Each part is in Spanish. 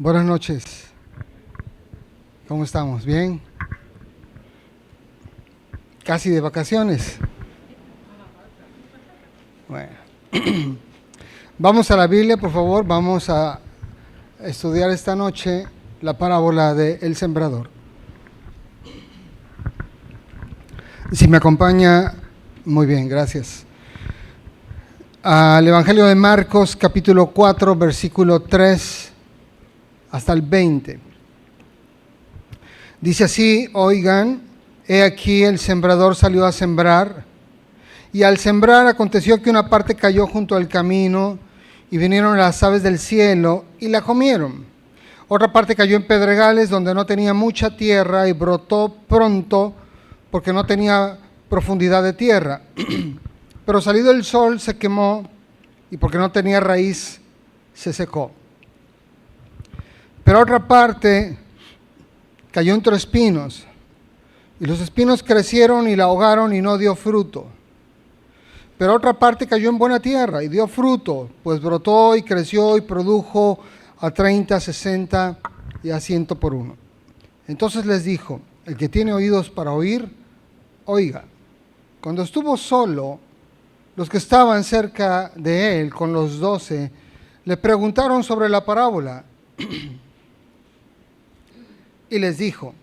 Buenas noches. ¿Cómo estamos? ¿Bien? Casi de vacaciones. Bueno. Vamos a la Biblia, por favor. Vamos a estudiar esta noche la parábola de El Sembrador. Si me acompaña, muy bien, gracias. Al Evangelio de Marcos, capítulo 4, versículo 3 hasta el 20. Dice así: oigan, he aquí el sembrador salió a sembrar, y al sembrar aconteció que una parte cayó junto al camino, y vinieron las aves del cielo y la comieron. Otra parte cayó en pedregales donde no tenía mucha tierra, y brotó pronto porque no tenía profundidad de tierra. Pero salido el sol se quemó, y porque no tenía raíz se secó. Pero otra parte cayó entre espinos, y los espinos crecieron y la ahogaron y no dio fruto. Pero otra parte cayó en buena tierra y dio fruto, pues brotó y creció y produjo a 30, 60 y a 100 por uno. Entonces les dijo: el que tiene oídos para oír, oiga. Cuando estuvo solo, los que estaban cerca de él con los 12 le preguntaron sobre la parábola. Y les dijo: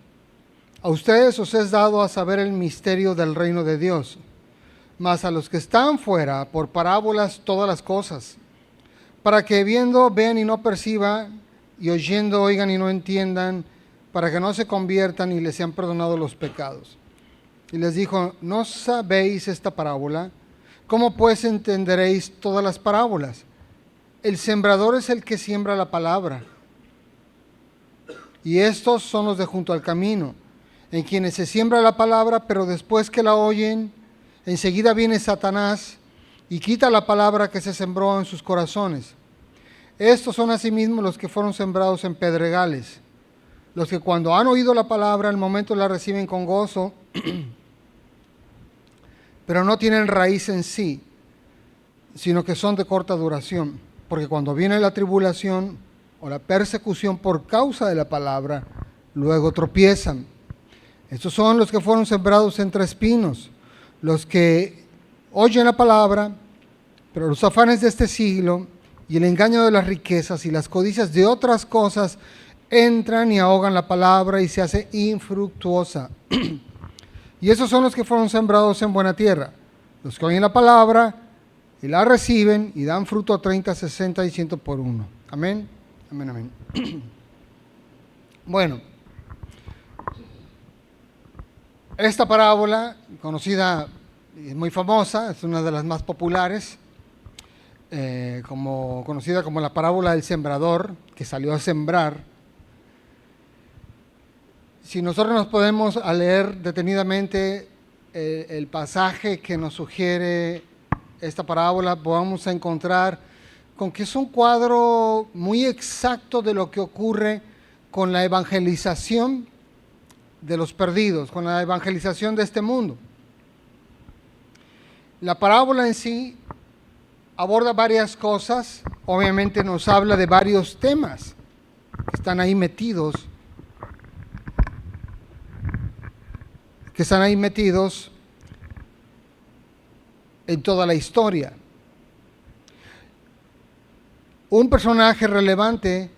a ustedes os es dado a saber el misterio del reino de Dios, mas a los que están fuera, por parábolas todas las cosas, para que viendo vean y no perciban, y oyendo oigan y no entiendan, para que no se conviertan y les sean perdonados los pecados. Y les dijo: ¿no sabéis esta parábola? ¿Cómo pues entenderéis todas las parábolas? El sembrador es el que siembra la palabra. Y estos son los de junto al camino, en quienes se siembra la palabra, pero después que la oyen, enseguida viene Satanás y quita la palabra que se sembró en sus corazones. Estos son asimismo los que fueron sembrados en pedregales, los que cuando han oído la palabra, al momento la reciben con gozo, pero no tienen raíz en sí, sino que son de corta duración, porque cuando viene la tribulación o la persecución por causa de la palabra, luego tropiezan. Estos son los que fueron sembrados entre espinos, los que oyen la palabra, pero los afanes de este siglo y el engaño de las riquezas y las codicias de otras cosas entran y ahogan la palabra y se hace infructuosa. Y esos son los que fueron sembrados en buena tierra, los que oyen la palabra y la reciben y dan fruto a 30, 60 y 100 por uno. Amén. Amén, amén. Bueno, esta parábola, conocida y muy famosa, es una de las más populares, conocida como la parábola del sembrador, que salió a sembrar. Si nosotros nos podemos a leer detenidamente el pasaje que nos sugiere esta parábola, vamos a encontrar con que es un cuadro muy exacto de lo que ocurre con la evangelización de los perdidos, con la evangelización de este mundo. La parábola en sí aborda varias cosas, obviamente nos habla de varios temas que están ahí metidos, en toda la historia. Un personaje relevante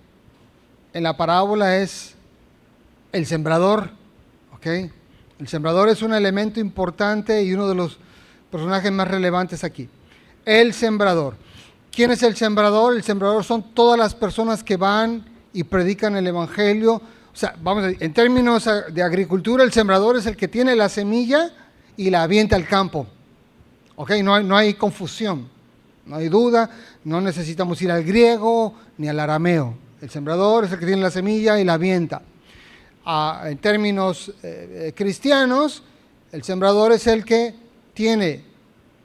en la parábola es el sembrador, ¿ok? El sembrador es un elemento importante y uno de los personajes más relevantes aquí. El sembrador. ¿Quién es el sembrador? El sembrador son todas las personas que van y predican el evangelio. O sea, vamos a decir, en términos de agricultura, el sembrador es el que tiene la semilla y la avienta al campo. ¿Ok? No hay confusión. No hay duda, no necesitamos ir al griego ni al arameo. El sembrador es el que tiene la semilla y la avienta. En términos cristianos, el sembrador es el que tiene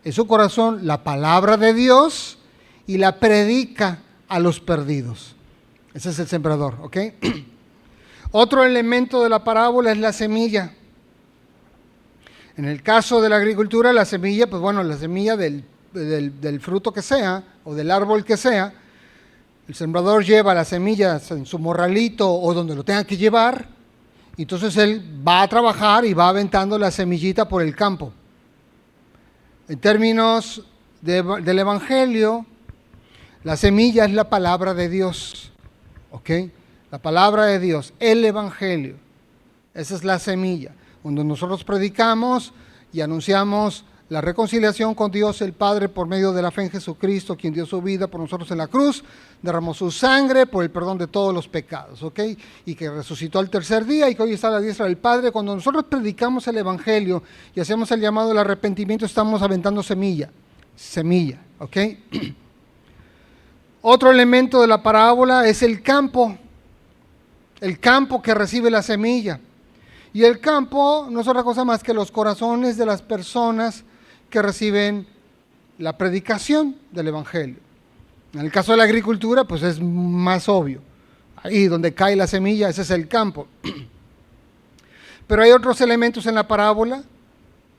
en su corazón la palabra de Dios y la predica a los perdidos. Ese es el sembrador, ¿ok? Otro elemento de la parábola es la semilla. En el caso de la agricultura, la semilla, pues bueno, la semilla del fruto que sea o del árbol que sea, El sembrador lleva las semillas en su morralito o donde lo tenga que llevar, y entonces él va a trabajar y va aventando la semillita por el campo. En términos del Evangelio, la semilla es la palabra de Dios, ¿ok? La palabra de Dios, el Evangelio, esa es la semilla, donde nosotros predicamos y anunciamos la reconciliación con Dios el Padre por medio de la fe en Jesucristo, quien dio su vida por nosotros en la cruz, derramó su sangre por el perdón de todos los pecados, ¿ok? Y que resucitó al tercer día y que hoy está a la diestra del Padre. Cuando nosotros predicamos el Evangelio y hacemos el llamado al arrepentimiento, estamos aventando semilla, ¿ok? Otro elemento de la parábola es el campo que recibe la semilla. Y el campo no es otra cosa más que los corazones de las personas que reciben la predicación del Evangelio. En el caso de la agricultura, pues es más obvio. Ahí donde cae la semilla, ese es el campo. Pero hay otros elementos en la parábola.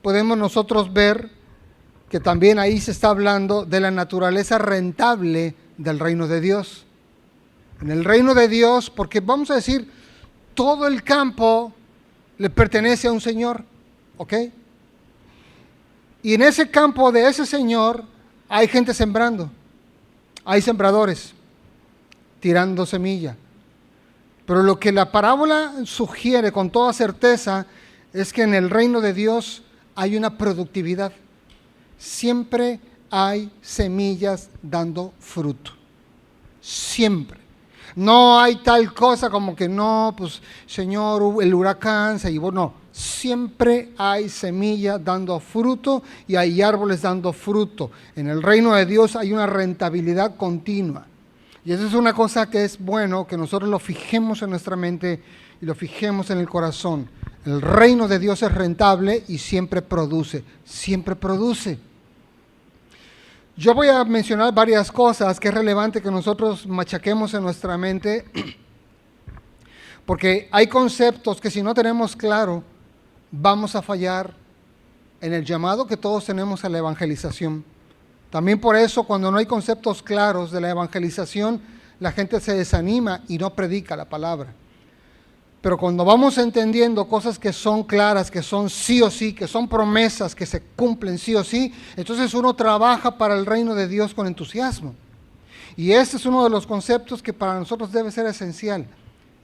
Podemos nosotros ver que también ahí se está hablando de la naturaleza rentable del reino de Dios. En el reino de Dios, porque vamos a decir, todo el campo le pertenece a un señor, ¿ok? Y en ese campo de ese señor hay gente sembrando, hay sembradores tirando semilla. Pero lo que la parábola sugiere con toda certeza es que en el reino de Dios hay una productividad. Siempre hay semillas dando fruto. Siempre. No hay tal cosa como que no, pues Señor, el huracán se llevó. No, siempre hay semillas dando fruto y hay árboles dando fruto. En el reino de Dios hay una rentabilidad continua. Y eso es una cosa que es bueno que nosotros lo fijemos en nuestra mente y lo fijemos en el corazón. El reino de Dios es rentable y siempre produce, siempre produce. Yo voy a mencionar varias cosas que es relevante que nosotros machaquemos en nuestra mente, porque hay conceptos que si no tenemos claro, vamos a fallar en el llamado que todos tenemos a la evangelización. También por eso, cuando no hay conceptos claros de la evangelización, la gente se desanima y no predica la palabra. Pero cuando vamos entendiendo cosas que son claras, que son sí o sí, que son promesas que se cumplen sí o sí, entonces uno trabaja para el reino de Dios con entusiasmo. Y este es uno de los conceptos que para nosotros debe ser esencial.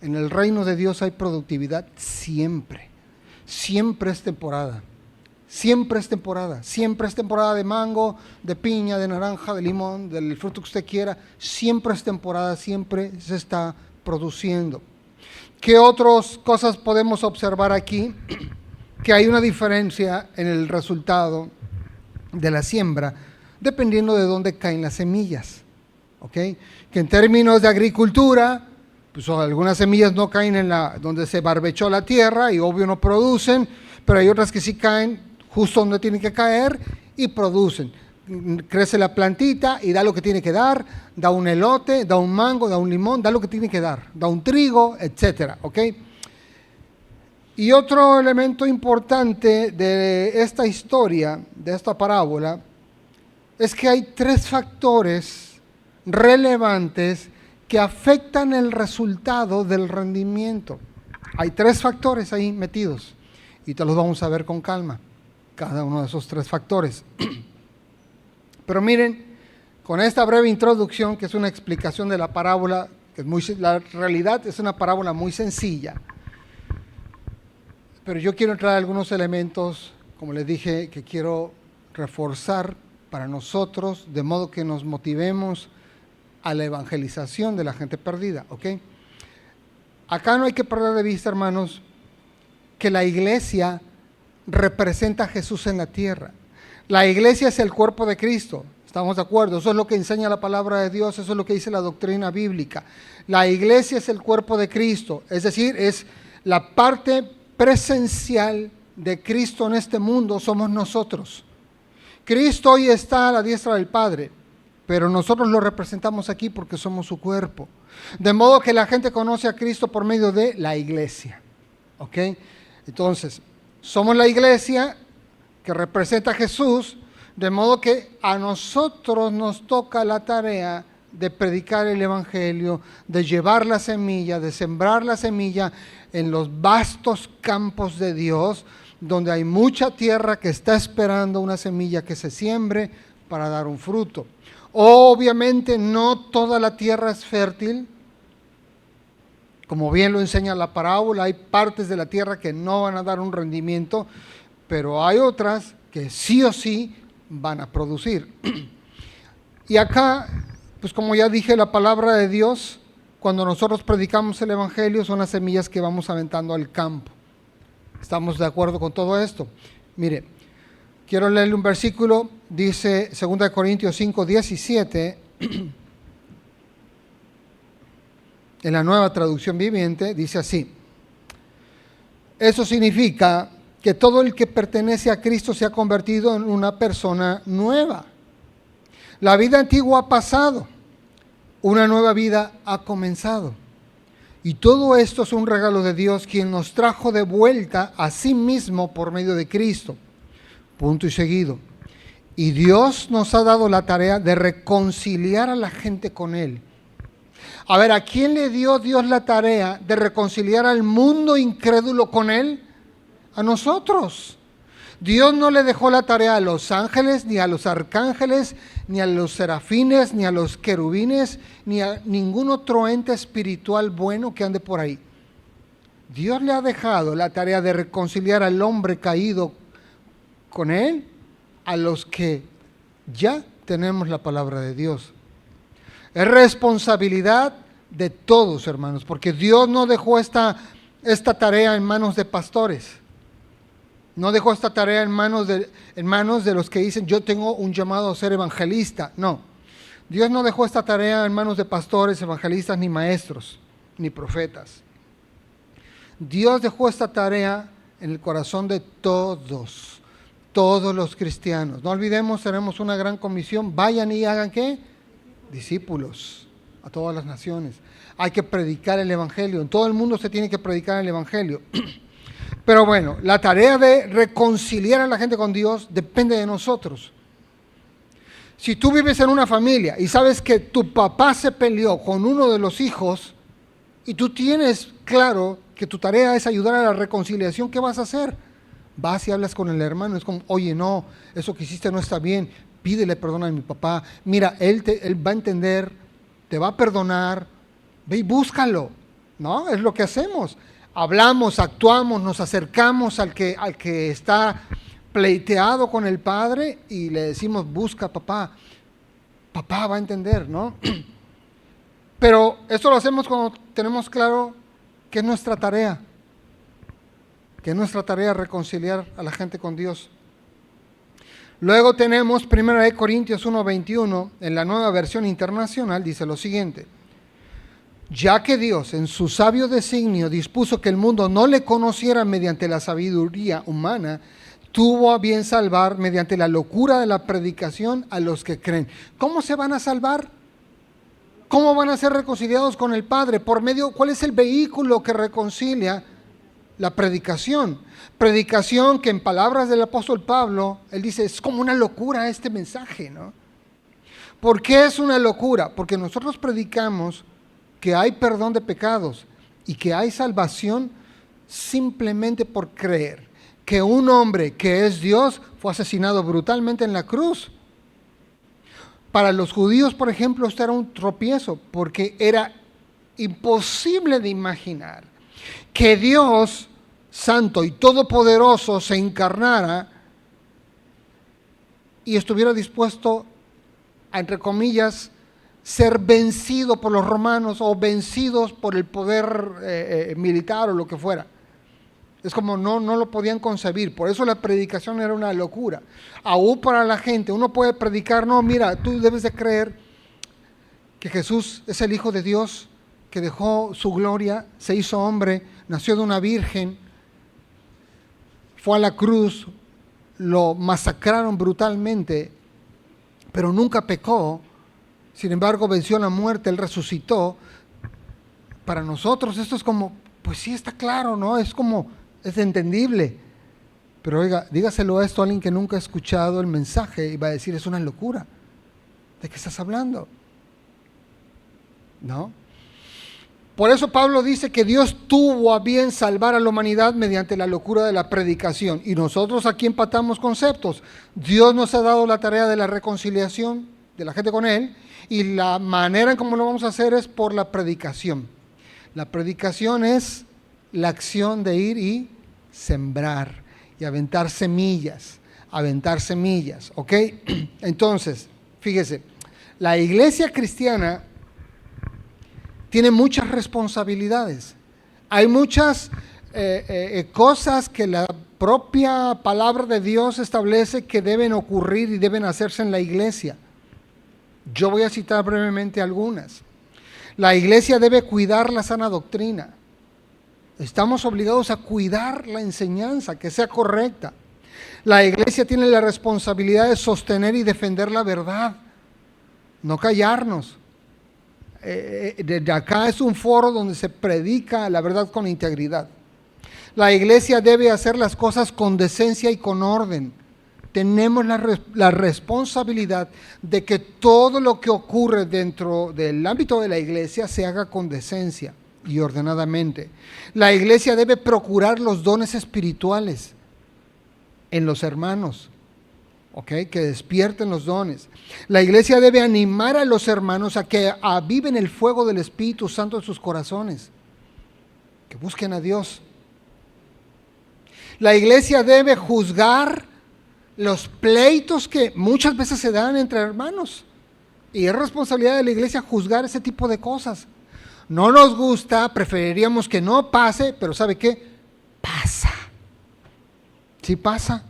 En el reino de Dios hay productividad siempre. Siempre es temporada. Siempre es temporada. Siempre es temporada de mango, de piña, de naranja, de limón, del fruto que usted quiera. Siempre es temporada, siempre se está produciendo. ¿Qué otras cosas podemos observar aquí? Que hay una diferencia en el resultado de la siembra, dependiendo de dónde caen las semillas. ¿Ok? Que en términos de agricultura, pues algunas semillas no caen en donde se barbechó la tierra y obvio no producen, pero hay otras que sí caen justo donde tienen que caer y producen. Crece la plantita y da lo que tiene que dar, da un elote, da un mango, da un limón, da lo que tiene que dar, da un trigo, etcétera, ¿ok? Y otro elemento importante de esta historia, de esta parábola, es que hay tres factores relevantes que afectan el resultado del rendimiento. Hay tres factores ahí metidos y te los vamos a ver con calma, cada uno de esos tres factores. Pero miren, con esta breve introducción, que es una explicación de la parábola, que la realidad es una parábola muy sencilla, pero yo quiero entrar a algunos elementos, como les dije, que quiero reforzar para nosotros, de modo que nos motivemos a la evangelización de la gente perdida, ¿ok? Acá no hay que perder de vista, hermanos, que la iglesia representa a Jesús en la tierra. La iglesia es el cuerpo de Cristo, ¿estamos de acuerdo? Eso es lo que enseña la palabra de Dios, eso es lo que dice la doctrina bíblica. La iglesia es el cuerpo de Cristo, es decir, es la parte presencial de Cristo en este mundo, somos nosotros. Cristo hoy está a la diestra del Padre, pero nosotros lo representamos aquí porque somos su cuerpo. De modo que la gente conoce a Cristo por medio de la iglesia, ¿ok? Entonces, somos la iglesia que representa a Jesús, de modo que a nosotros nos toca la tarea de predicar el Evangelio, de llevar la semilla, de sembrar la semilla en los vastos campos de Dios, donde hay mucha tierra que está esperando una semilla que se siembre para dar un fruto. Obviamente no toda la tierra es fértil, como bien lo enseña la parábola, hay partes de la tierra que no van a dar un rendimiento, pero hay otras que sí o sí van a producir. Y acá, pues como ya dije, la palabra de Dios, cuando nosotros predicamos el Evangelio, son las semillas que vamos aventando al campo. ¿Estamos de acuerdo con todo esto? Mire, quiero leerle un versículo, dice 2 Corintios 5, 17, en la Nueva Traducción Viviente, dice así: eso significa que todo el que pertenece a Cristo se ha convertido en una persona nueva. La vida antigua ha pasado, una nueva vida ha comenzado. Y todo esto es un regalo de Dios, quien nos trajo de vuelta a sí mismo por medio de Cristo. Punto y seguido. Y Dios nos ha dado la tarea de reconciliar a la gente con Él. A ver, ¿a quién le dio Dios la tarea de reconciliar al mundo incrédulo con Él? A nosotros. Dios no le dejó la tarea a los ángeles, ni a los arcángeles, ni a los serafines, ni a los querubines, ni a ningún otro ente espiritual bueno que ande por ahí. Dios le ha dejado la tarea de reconciliar al hombre caído con Él, a los que ya tenemos la palabra de Dios. Es responsabilidad de todos, hermanos, porque Dios no dejó esta tarea en manos de pastores. No dejó esta tarea en manos de los que dicen, yo tengo un llamado a ser evangelista. No, Dios no dejó esta tarea en manos de pastores, evangelistas, ni maestros, ni profetas. Dios dejó esta tarea en el corazón de todos los cristianos. No olvidemos, tenemos una gran comisión. Vayan y hagan, ¿qué? Discípulos a todas las naciones. Hay que predicar el Evangelio. En todo el mundo se tiene que predicar el Evangelio. Pero bueno, la tarea de reconciliar a la gente con Dios depende de nosotros. Si tú vives en una familia y sabes que tu papá se peleó con uno de los hijos y tú tienes claro que tu tarea es ayudar a la reconciliación, ¿qué vas a hacer? Vas y hablas con el hermano, es como, oye, no, eso que hiciste no está bien, pídele perdón a mi papá. Mira, él va a entender, te va a perdonar, ve y búscalo, ¿no? Es lo que hacemos. Hablamos, actuamos, nos acercamos al que está pleiteado con el padre y le decimos, busca papá. Papá va a entender, ¿no? Pero esto lo hacemos cuando tenemos claro que es nuestra tarea. Que es nuestra tarea reconciliar a la gente con Dios. Luego tenemos 1 Corintios 1:21, en la Nueva Versión Internacional, dice lo siguiente: ya que Dios en su sabio designio dispuso que el mundo no le conociera mediante la sabiduría humana, tuvo a bien salvar mediante la locura de la predicación a los que creen. ¿Cómo se van a salvar? ¿Cómo van a ser reconciliados con el Padre? ¿Por medio? ¿Cuál es el vehículo que reconcilia? La predicación. Predicación que en palabras del apóstol Pablo, él dice, es como una locura este mensaje, ¿no? ¿Por qué es una locura? Porque nosotros predicamos que hay perdón de pecados y que hay salvación simplemente por creer que un hombre que es Dios fue asesinado brutalmente en la cruz. Para los judíos, por ejemplo, esto era un tropiezo, porque era imposible de imaginar que Dios santo y todopoderoso se encarnara y estuviera dispuesto a, entre comillas, ser vencido por los romanos o vencidos por el poder militar o lo que fuera. Es como no lo podían concebir. Por eso la predicación era una locura. Aún para la gente, uno puede predicar, no, mira, tú debes de creer que Jesús es el Hijo de Dios, que dejó su gloria, se hizo hombre, nació de una virgen, fue a la cruz, lo masacraron brutalmente, pero nunca pecó. Sin embargo, venció la muerte, Él resucitó. Para nosotros esto es como, pues sí, está claro, ¿no? Es como, es entendible. Pero oiga, dígaselo esto a alguien que nunca ha escuchado el mensaje y va a decir, es una locura. ¿De qué estás hablando? ¿no? Por eso Pablo dice que Dios tuvo a bien salvar a la humanidad mediante la locura de la predicación. Y nosotros aquí empatamos conceptos. Dios nos ha dado la tarea de la reconciliación de la gente con Él, y la manera en cómo lo vamos a hacer es por la predicación. La predicación es la acción de ir y sembrar y aventar semillas, ¿ok? Entonces, fíjese, la iglesia cristiana tiene muchas responsabilidades. Hay muchas cosas que la propia palabra de Dios establece que deben ocurrir y deben hacerse en la iglesia. Yo voy a citar brevemente algunas. La iglesia debe cuidar la sana doctrina. Estamos obligados a cuidar la enseñanza, que sea correcta. La iglesia tiene la responsabilidad de sostener y defender la verdad, no callarnos. Desde acá es un foro donde se predica la verdad con integridad. La iglesia debe hacer las cosas con decencia y con orden. Tenemos la responsabilidad de que todo lo que ocurre dentro del ámbito de la iglesia se haga con decencia y ordenadamente. La iglesia debe procurar los dones espirituales en los hermanos, ¿ok? Que despierten los dones. La iglesia debe animar a los hermanos a que aviven el fuego del Espíritu Santo en sus corazones, que busquen a Dios. La iglesia debe juzgar los pleitos que muchas veces se dan entre hermanos, y es responsabilidad de la iglesia juzgar ese tipo de cosas. No nos gusta, preferiríamos que no pase, pero ¿sabe qué? Pasa. Sí pasa.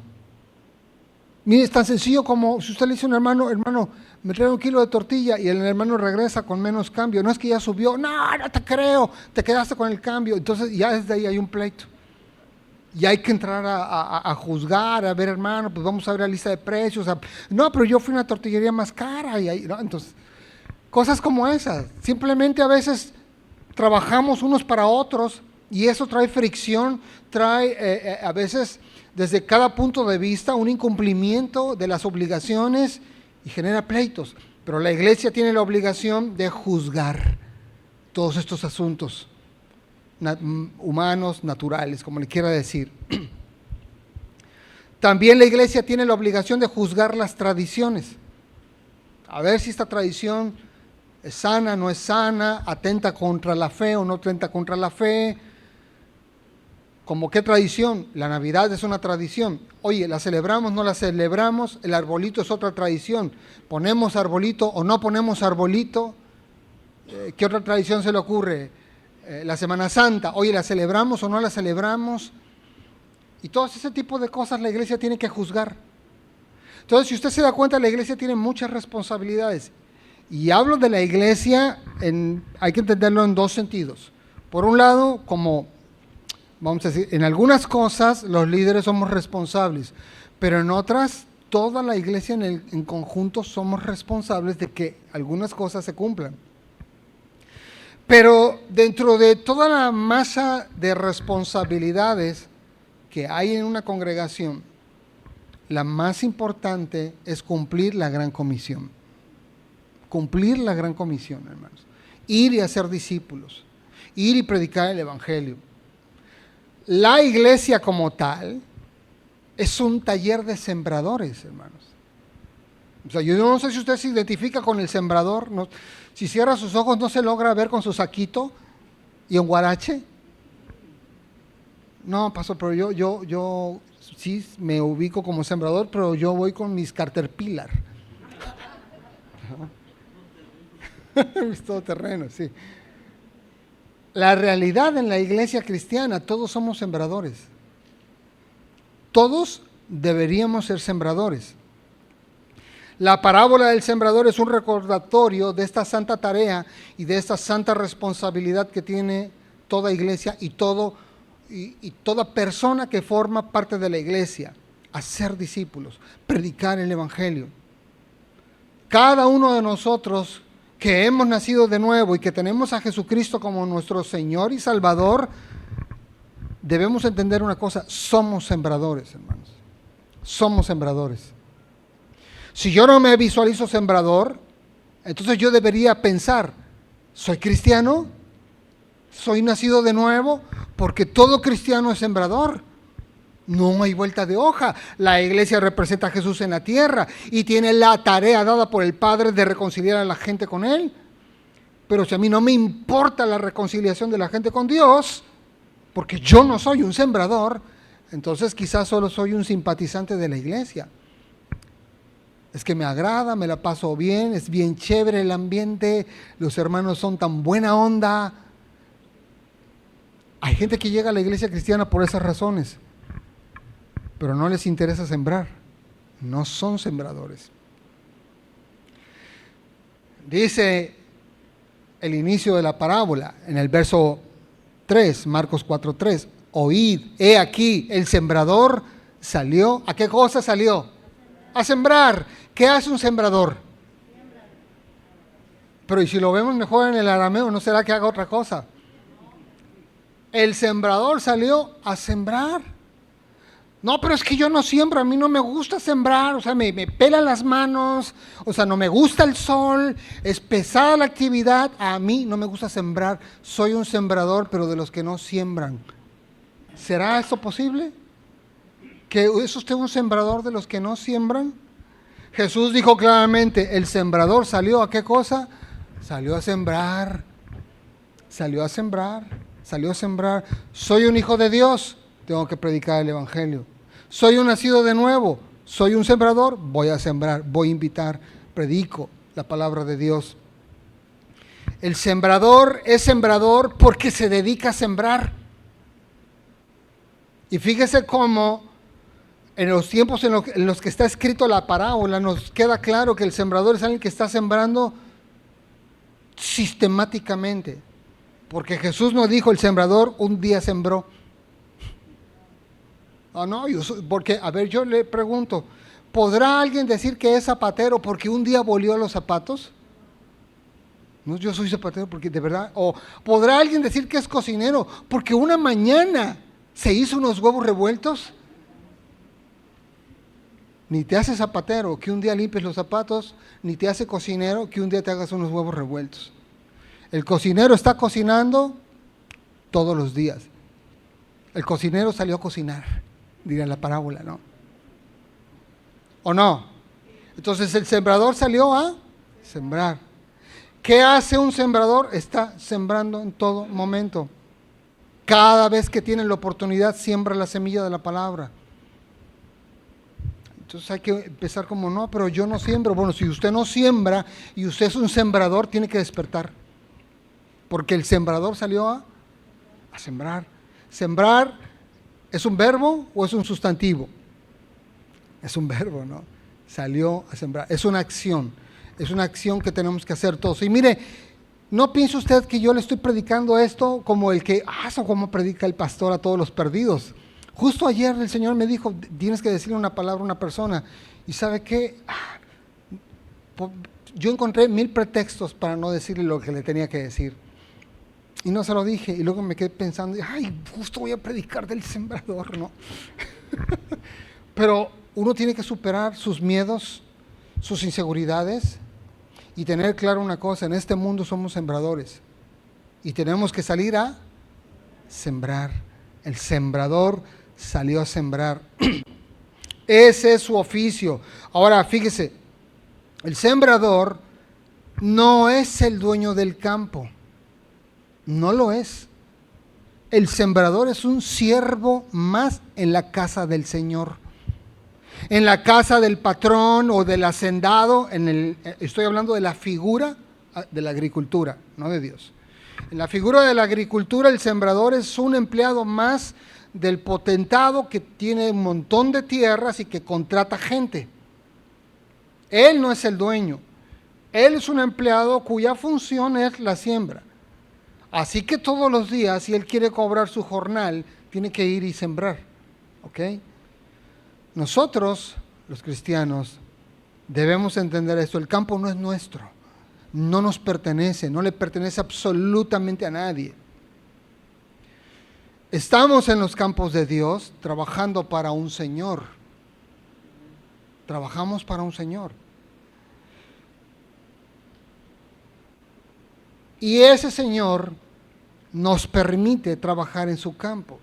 Mire, es tan sencillo como si usted le dice a un hermano, hermano, me trae 1 kilo de tortilla, y el hermano regresa con menos cambio. No es que ya subió, no te creo, te quedaste con el cambio. Entonces ya desde ahí hay un pleito. Y hay que entrar a juzgar, a ver, hermano, pues vamos a ver la lista de precios. No, pero yo fui a una tortillería más cara. Y ahí, ¿no? Entonces, cosas como esas. Simplemente a veces trabajamos unos para otros y eso trae fricción, trae a veces desde cada punto de vista un incumplimiento de las obligaciones y genera pleitos. Pero la iglesia tiene la obligación de juzgar todos estos asuntos humanos, naturales, como le quiera decir. También la iglesia tiene la obligación de juzgar las tradiciones, a ver si esta tradición es sana, no es sana, atenta contra la fe o no atenta contra la fe. ¿Cómo qué tradición? La Navidad es una tradición. Oye, ¿la celebramos, no la celebramos? El arbolito es otra tradición. ¿Ponemos arbolito o no ponemos arbolito? ¿Qué otra tradición se le ocurre? La Semana Santa, oye, ¿la celebramos o no la celebramos? Y todo ese tipo de cosas la iglesia tiene que juzgar. Entonces, si usted se da cuenta, la iglesia tiene muchas responsabilidades. Y hablo de la iglesia, hay que entenderlo en dos sentidos. Por un lado, como, vamos a decir, en algunas cosas los líderes somos responsables, pero en otras, toda la iglesia en conjunto somos responsables de que algunas cosas se cumplan. Pero dentro de toda la masa de responsabilidades que hay en una congregación, la más importante es cumplir la gran comisión. Cumplir la gran comisión, hermanos. Ir y hacer discípulos. Ir y predicar el evangelio. La iglesia como tal es un taller de sembradores, hermanos. O sea, yo no sé si usted se identifica con el sembrador. No, si cierra sus ojos, ¿no se logra ver con su saquito y un guarache? No, pastor, pero yo sí me ubico como sembrador, pero yo voy con mis Caterpillar. Mis todoterrenos, sí. La realidad en la iglesia cristiana, todos somos sembradores. Todos deberíamos ser sembradores. La parábola del sembrador es un recordatorio de esta santa tarea y de esta santa responsabilidad que tiene toda iglesia y toda persona que forma parte de la iglesia, hacer discípulos, predicar el evangelio. Cada uno de nosotros que hemos nacido de nuevo y que tenemos a Jesucristo como nuestro Señor y Salvador, debemos entender una cosa: somos sembradores, hermanos. Somos sembradores. Si yo no me visualizo sembrador, entonces yo debería pensar, ¿Soy cristiano? ¿Soy nacido de nuevo? Porque todo cristiano es sembrador. No hay vuelta de hoja. La iglesia representa a Jesús en la tierra y tiene la tarea dada por el Padre de reconciliar a la gente con Él. Pero si a mí no me importa la reconciliación de la gente con Dios, porque yo no soy un sembrador, entonces quizás solo soy un simpatizante de la iglesia. Es que me agrada, me la paso bien, es bien chévere el ambiente, los hermanos son tan buena onda. Hay gente que llega a la iglesia cristiana por esas razones, pero no les interesa sembrar, no son sembradores. Dice el inicio de la parábola en el verso 3, Marcos 4:3, oíd, he aquí, el sembrador salió, ¿a qué cosa salió? A sembrar. ¿Qué hace un sembrador? Pero y si lo vemos mejor en el arameo, ¿no será que haga otra cosa? El sembrador salió a sembrar. No, pero es que yo no siembro, a mí no me gusta sembrar, o sea, me pelan las manos, o sea, no me gusta el sol, es pesada la actividad, a mí no me gusta sembrar, soy un sembrador, pero de los que no siembran. ¿Será esto posible? ¿Que es usted un sembrador de los que no siembran? Jesús dijo claramente, el sembrador salió ¿a qué cosa? Salió a sembrar, salió a sembrar, salió a sembrar. Soy un hijo de Dios, tengo que predicar el evangelio. Soy un nacido de nuevo, soy un sembrador, voy a sembrar, voy a invitar, predico la palabra de Dios. El sembrador es sembrador porque se dedica a sembrar. Y fíjese cómo en los tiempos en los que está escrito la parábola nos queda claro que el sembrador es alguien que está sembrando sistemáticamente. Porque Jesús nos dijo, el sembrador un día sembró. No, porque, a ver, yo le pregunto, ¿podrá alguien decir que es zapatero porque un día bolió los zapatos? No, yo soy zapatero porque de verdad. O ¿podrá alguien decir que es cocinero porque una mañana se hizo unos huevos revueltos? Ni te hace zapatero que un día limpies los zapatos, ni te hace cocinero que un día te hagas unos huevos revueltos. El cocinero está cocinando todos los días. El cocinero salió a cocinar, diría la parábola, ¿no? ¿O no? Entonces el sembrador salió a sembrar. ¿Qué hace un sembrador? Está sembrando en todo momento. Cada vez que tiene la oportunidad, siembra la semilla de la palabra. Entonces hay que empezar como, no, pero yo no siembro. Bueno, si usted no siembra y usted es un sembrador, tiene que despertar. Porque el sembrador salió a sembrar. Sembrar, ¿es un verbo o es un sustantivo? Es un verbo, ¿no? Salió a sembrar. Es una acción que tenemos que hacer todos. Y mire, no piense usted que yo le estoy predicando esto como el que, eso como predica el pastor a todos los perdidos. Justo ayer el Señor me dijo, tienes que decirle una palabra a una persona. ¿Y sabe qué? Yo encontré 1000 pretextos para no decirle lo que le tenía que decir. Y no se lo dije. Y luego me quedé pensando, justo voy a predicar del sembrador, ¿no? Pero uno tiene que superar sus miedos, sus inseguridades y tener claro una cosa, en este mundo somos sembradores y tenemos que salir a sembrar. El sembrador salió a sembrar. Ese es su oficio. Ahora, fíjese, el sembrador no es el dueño del campo, no lo es. El sembrador es un siervo más en la casa del Señor. En la casa del patrón o del hacendado, estoy hablando de la figura de la agricultura, no de Dios. En la figura de la agricultura, el sembrador es un empleado más del potentado que tiene un montón de tierras y que contrata gente. Él no es el dueño. Él es un empleado cuya función es la siembra. Así que todos los días, si él quiere cobrar su jornal, tiene que ir y sembrar. ¿Ok? Nosotros, los cristianos, debemos entender esto. El campo no es nuestro, no nos pertenece, no le pertenece absolutamente a nadie. Estamos en los campos de Dios trabajando para un Señor. Trabajamos para un Señor. Y ese Señor nos permite trabajar en su campo.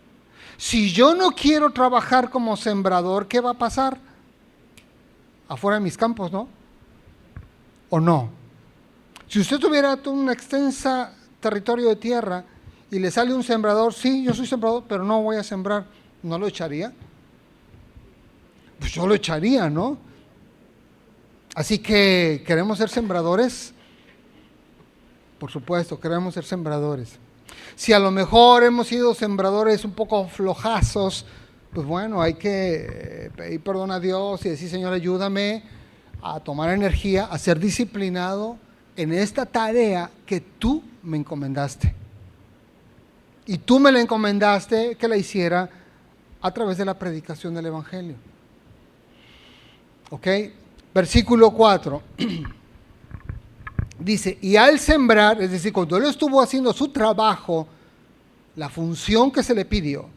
Si yo no quiero trabajar como sembrador, ¿qué va a pasar? Afuera de mis campos, ¿no? ¿O no? Si usted tuviera un extensa territorio de tierra y le sale un sembrador, sí, yo soy sembrador, pero no voy a sembrar, ¿no lo echaría? Pues yo lo echaría, ¿no? Así que, ¿queremos ser sembradores? Por supuesto, queremos ser sembradores. Si a lo mejor hemos sido sembradores un poco flojazos, pues bueno, hay que pedir perdón a Dios y decir, Señor, ayúdame a tomar energía, a ser disciplinado en esta tarea que tú me encomendaste. Y tú me la encomendaste que la hiciera a través de la predicación del Evangelio. ¿Ok? Versículo 4. Dice, y al sembrar, es decir, cuando él estuvo haciendo su trabajo, la función que se le pidió,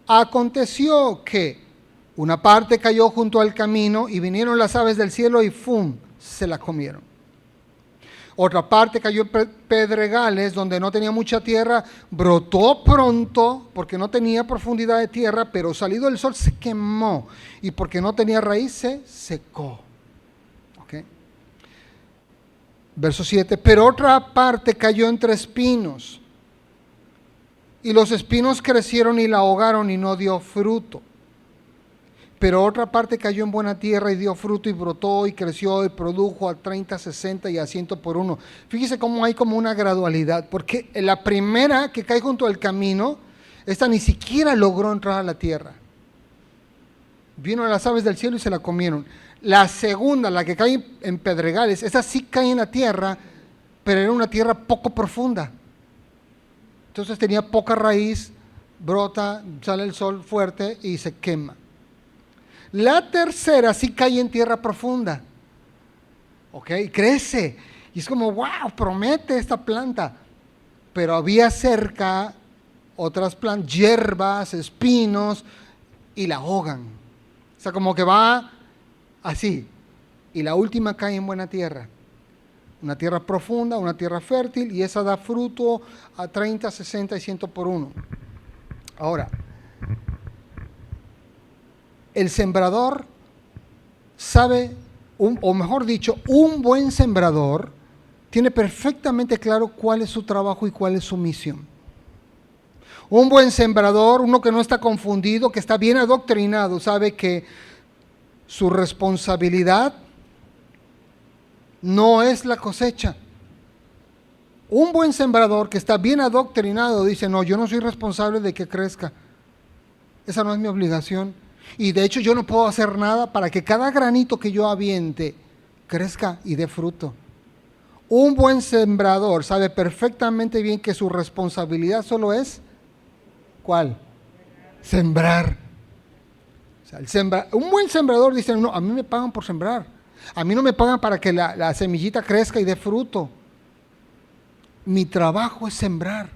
aconteció que una parte cayó junto al camino y vinieron las aves del cielo y ¡fum!, se la comieron. Otra parte cayó en pedregales donde no tenía mucha tierra, brotó pronto porque no tenía profundidad de tierra, pero salido el sol se quemó y porque no tenía raíz se secó. ¿Okay? Verso 7, pero otra parte cayó entre espinos y los espinos crecieron y la ahogaron y no dio fruto. Pero otra parte cayó en buena tierra y dio fruto y brotó y creció y produjo a 30, 60 y a 100 por uno. Fíjese cómo hay como una gradualidad, porque la primera que cae junto al camino, esta ni siquiera logró entrar a la tierra. Vino a las aves del cielo y se la comieron. La segunda, la que cae en pedregales, esa sí cae en la tierra, pero era una tierra poco profunda. Entonces tenía poca raíz, brota, sale el sol fuerte y se quema. La tercera sí cae en tierra profunda, ¿ok? Crece, y es como, wow, promete esta planta, pero había cerca otras plantas, hierbas, espinos, y la ahogan. O sea, como que va así, y la última cae en buena tierra, una tierra profunda, una tierra fértil, y esa da fruto a 30, 60 y 100 por uno. Ahora, el sembrador sabe, o mejor dicho, un buen sembrador tiene perfectamente claro cuál es su trabajo y cuál es su misión. Un buen sembrador, uno que no está confundido, que está bien adoctrinado, sabe que su responsabilidad no es la cosecha. Un buen sembrador que está bien adoctrinado dice, no, yo no soy responsable de que crezca. Esa no es mi obligación. Y de hecho yo no puedo hacer nada para que cada granito que yo aviente crezca y dé fruto. Un buen sembrador sabe perfectamente bien que su responsabilidad solo es, ¿cuál? Sembrar. O sea, un buen sembrador dice, no, a mí me pagan por sembrar. A mí no me pagan para que la semillita crezca y dé fruto. Mi trabajo es sembrar.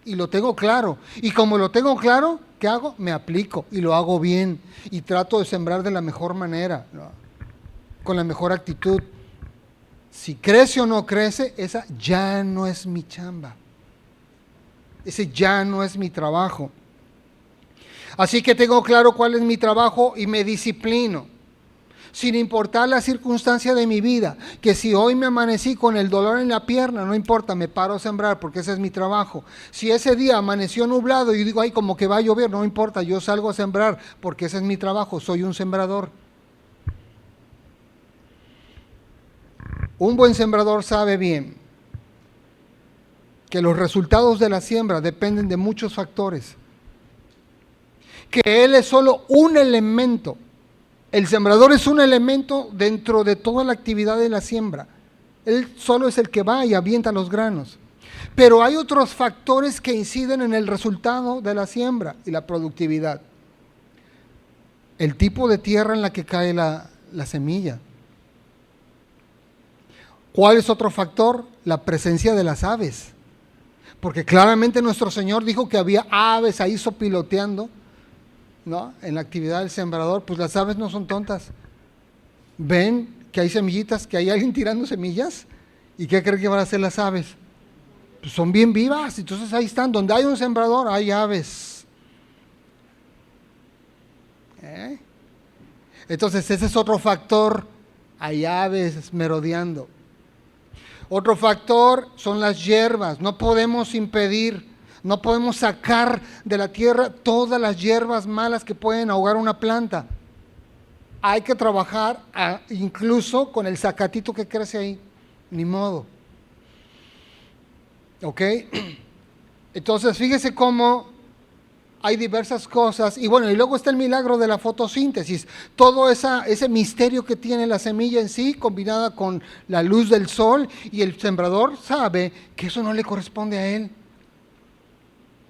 Y lo tengo claro. Y como lo tengo claro, ¿qué hago? Me aplico y lo hago bien. Y trato de sembrar de la mejor manera, ¿no? Con la mejor actitud. Si crece o no crece, esa ya no es mi chamba. Ese ya no es mi trabajo. Así que tengo claro cuál es mi trabajo y me disciplino. Sin importar la circunstancia de mi vida, que si hoy me amanecí con el dolor en la pierna, no importa, me paro a sembrar porque ese es mi trabajo. Si ese día amaneció nublado y digo, ay, como que va a llover, no importa, yo salgo a sembrar porque ese es mi trabajo, soy un sembrador. Un buen sembrador sabe bien que los resultados de la siembra dependen de muchos factores, que él es solo un elemento. El sembrador es un elemento dentro de toda la actividad de la siembra. Él solo es el que va y avienta los granos. Pero hay otros factores que inciden en el resultado de la siembra y la productividad. El tipo de tierra en la que cae la semilla. ¿Cuál es otro factor? La presencia de las aves. Porque claramente nuestro Señor dijo que había aves ahí sopiloteando, ¿no? En la actividad del sembrador. Pues las aves no son tontas. Ven que hay semillitas, que hay alguien tirando semillas ¿Y qué cree que van a hacer las aves? Pues son bien vivas, entonces ahí están. Donde hay un sembrador, hay aves. Entonces ese es otro factor. Hay aves merodeando. Otro factor son las hierbas. No podemos impedir, no podemos sacar de la tierra todas las hierbas malas que pueden ahogar una planta. Hay que trabajar incluso con el zacatito que crece ahí. Ni modo. ¿Ok? Entonces fíjese cómo hay diversas cosas. Y bueno, y luego está el milagro de la fotosíntesis. Todo ese misterio que tiene la semilla en sí, combinada con la luz del sol. Y el sembrador sabe que eso no le corresponde a él.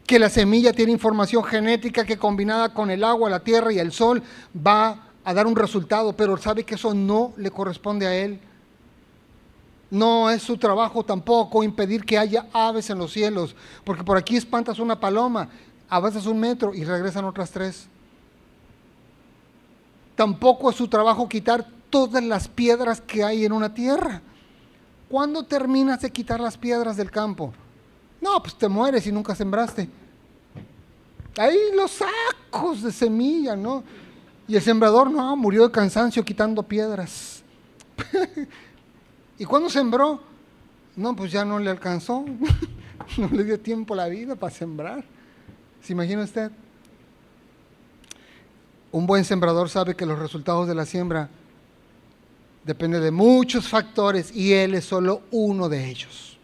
Que la semilla tiene información genética que combinada con el agua, la tierra y el sol va a dar un resultado. Pero sabe que eso no le corresponde a él. No es su trabajo tampoco impedir que haya aves en los cielos. Porque por aquí espantas una paloma, avanzas 1 metro y regresan otras 3. Tampoco es su trabajo quitar todas las piedras que hay en una tierra. ¿Cuándo terminas de quitar las piedras del campo? No, pues te mueres y nunca sembraste. Ahí los sacos de semilla, ¿no? Y el sembrador no, murió de cansancio quitando piedras. ¿Y cuándo sembró? No, pues ya no le alcanzó. No le dio tiempo a la vida para sembrar. ¿Se imagina usted? Un buen sembrador sabe que los resultados de la siembra dependen de muchos factores y él es solo uno de ellos.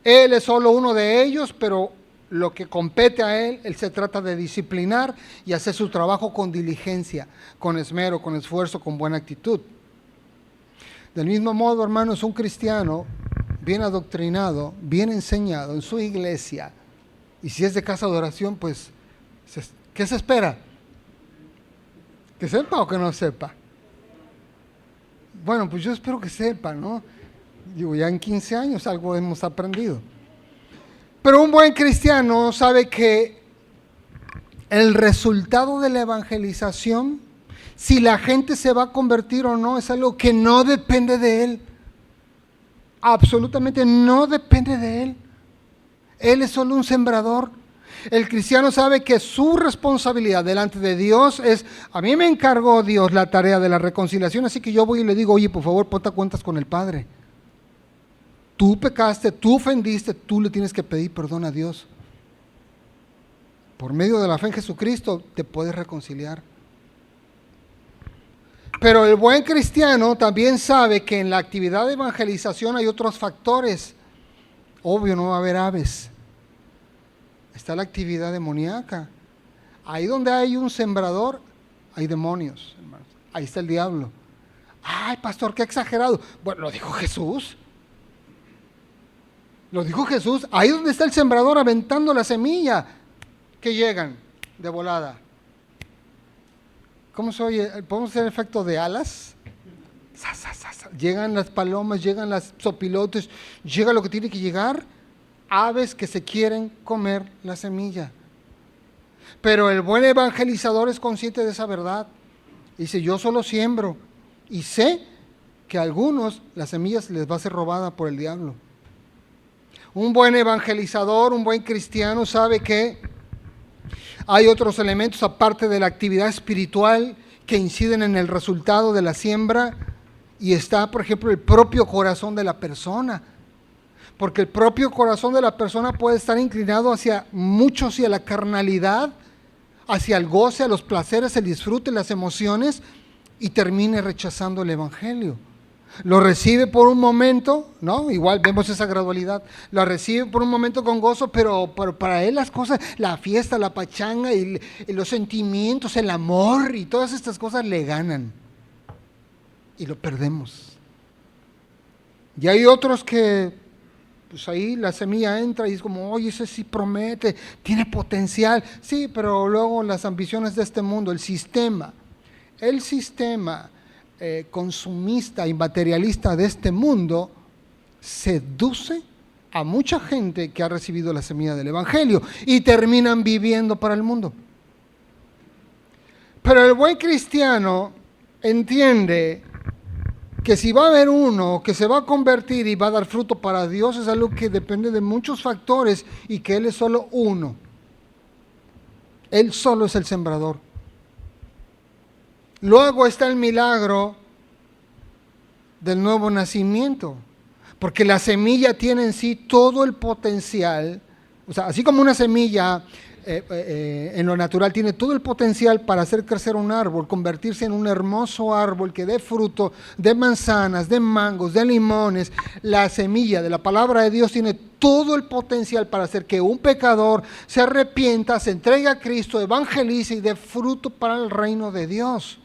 Él es solo uno de ellos, pero lo que compete a él se trata de disciplinar y hacer su trabajo con diligencia, con esmero, con esfuerzo, con buena actitud. Del mismo modo, hermanos, un cristiano bien adoctrinado, bien enseñado en su iglesia, y si es de casa de oración, pues, ¿qué se espera? ¿Que sepa o que no sepa? Bueno, pues yo espero que sepa, ¿no? Digo, ya en 15 años algo hemos aprendido. Pero un buen cristiano sabe que el resultado de la evangelización, si la gente se va a convertir o no, es algo que no depende de él. Absolutamente no depende de él. Él es solo un sembrador. El cristiano sabe que su responsabilidad delante de Dios es, a mí me encargó Dios la tarea de la reconciliación, así que yo voy y le digo, oye, por favor, ponte a cuentas con el Padre. Tú pecaste, tú ofendiste, tú le tienes que pedir perdón a Dios. Por medio de la fe en Jesucristo te puedes reconciliar. Pero el buen cristiano también sabe que en la actividad de evangelización hay otros factores. Obvio, no va a haber aves. Está la actividad demoníaca. Ahí donde hay un sembrador, hay demonios, hermanos. Ahí está el diablo. Ay, pastor, qué exagerado. Bueno, lo dijo Jesús. Lo dijo Jesús. Ahí donde está el sembrador aventando la semilla, que llegan de volada. ¿Cómo se oye? ¿Podemos hacer efecto de alas? Llegan las palomas, llegan las zopilotes, llega lo que tiene que llegar, aves que se quieren comer la semilla. Pero el buen evangelizador es consciente de esa verdad. Dice, yo solo siembro y sé que a algunos las semillas les va a ser robada por el diablo. Un buen evangelizador, un buen cristiano sabe que hay otros elementos aparte de la actividad espiritual que inciden en el resultado de la siembra, y está, por ejemplo, el propio corazón de la persona. Porque el propio corazón de la persona puede estar inclinado hacia la carnalidad, hacia el goce, a los placeres, el disfrute, las emociones, y termine rechazando el evangelio. Lo recibe por un momento, ¿no? Igual vemos esa gradualidad. Lo recibe por un momento con gozo, pero para él las cosas, la fiesta, la pachanga, y los sentimientos, el amor y todas estas cosas le ganan. Y lo perdemos. Y hay otros que, pues ahí la semilla entra y es como, oye, ese sí promete, tiene potencial. Sí, pero luego las ambiciones de este mundo, el sistema consumista y materialista de este mundo seduce a mucha gente que ha recibido la semilla del evangelio y terminan viviendo para el mundo. Pero el buen cristiano entiende que si va a haber uno que se va a convertir y va a dar fruto para Dios, es algo que depende de muchos factores y que Él es solo uno. Él solo es el sembrador. Luego está el milagro del nuevo nacimiento, porque la semilla tiene en sí todo el potencial, o sea, así como una semilla en lo natural tiene todo el potencial para hacer crecer un árbol, convertirse en un hermoso árbol que dé fruto de manzanas, de mangos, de limones. La semilla de la palabra de Dios tiene todo el potencial para hacer que un pecador se arrepienta, se entregue a Cristo, evangelice y dé fruto para el reino de Dios.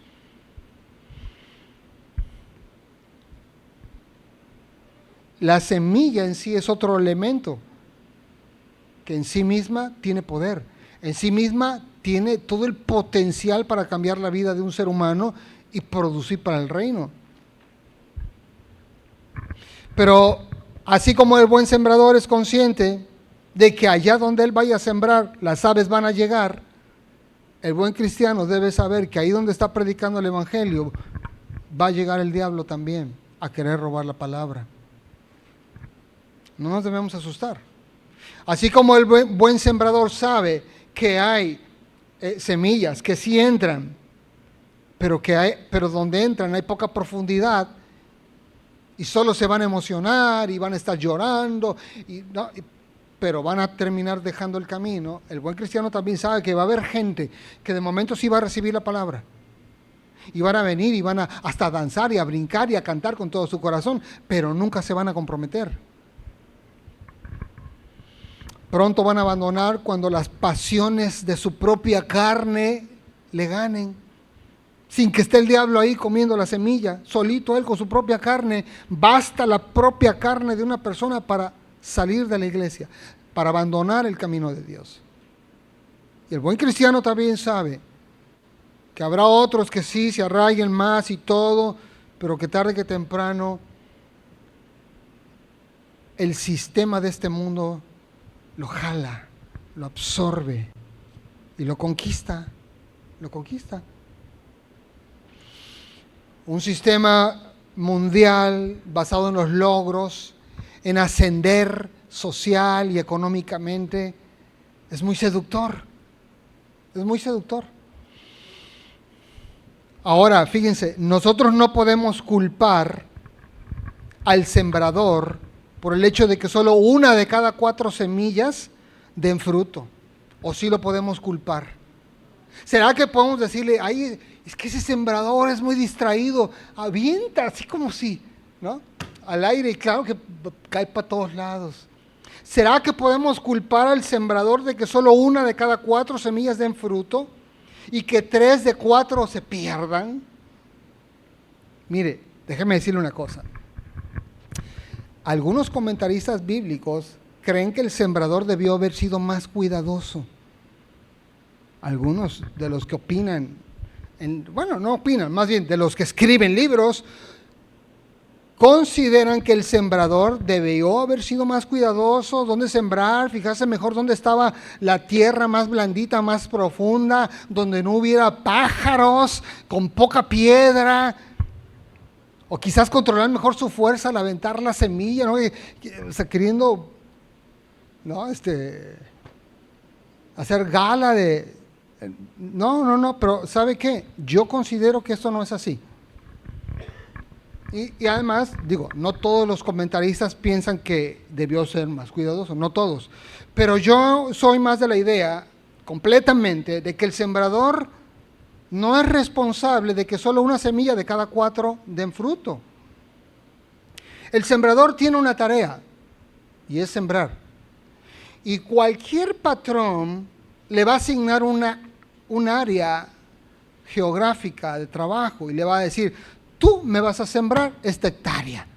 La semilla en sí es otro elemento que en sí misma tiene poder, en sí misma tiene todo el potencial para cambiar la vida de un ser humano y producir para el reino. Pero así como el buen sembrador es consciente de que allá donde él vaya a sembrar, las aves van a llegar, el buen cristiano debe saber que ahí donde está predicando el evangelio, va a llegar el diablo también a querer robar la palabra. No nos debemos asustar. Así como el buen sembrador sabe que hay semillas que sí entran, pero donde entran hay poca profundidad y solo se van a emocionar y van a estar llorando, pero van a terminar dejando el camino. El buen cristiano también sabe que va a haber gente que de momento sí va a recibir la palabra. Y van a venir y van a hasta danzar y a brincar y a cantar con todo su corazón, pero nunca se van a comprometer. Pronto van a abandonar cuando las pasiones de su propia carne le ganen, sin que esté el diablo ahí comiendo la semilla, solito él con su propia carne. Basta la propia carne de una persona para salir de la iglesia, para abandonar el camino de Dios. Y el buen cristiano también sabe que habrá otros que sí se arraiguen más y todo, pero que tarde que temprano el sistema de este mundo lo jala, lo absorbe y lo conquista, Un sistema mundial basado en los logros, en ascender social y económicamente, es muy seductor, Ahora, fíjense, nosotros no podemos culpar al sembrador por el hecho de que solo una de cada 4 semillas den fruto. ¿O sí lo podemos culpar? ¿Será que podemos decirle, ay, es que ese sembrador es muy distraído, avienta así como si, ¿no? Al aire, y claro que cae para todos lados. ¿Será que podemos culpar al sembrador de que solo una de cada 4 semillas den fruto y que 3 de 4 se pierdan? Mire, déjeme decirle una cosa. Algunos comentaristas bíblicos creen que el sembrador debió haber sido más cuidadoso. Algunos de los que opinan, no opinan, más bien de los que escriben libros, consideran que el sembrador debió haber sido más cuidadoso, dónde sembrar, fijarse mejor dónde estaba la tierra más blandita, más profunda, donde no hubiera pájaros, con poca piedra. O quizás controlar mejor su fuerza al aventar la semilla, ¿no? O sea, queriendo, ¿no? Hacer gala de... No, pero ¿sabe qué? Yo considero que esto no es así. Y además, digo, no todos los comentaristas piensan que debió ser más cuidadoso, no todos. Pero yo soy más de la idea, completamente, de que el sembrador no es responsable de que solo una semilla de cada 4 den fruto. El sembrador tiene una tarea y es sembrar. Y cualquier patrón le va a asignar un área geográfica de trabajo y le va a decir, tú me vas a sembrar esta hectárea.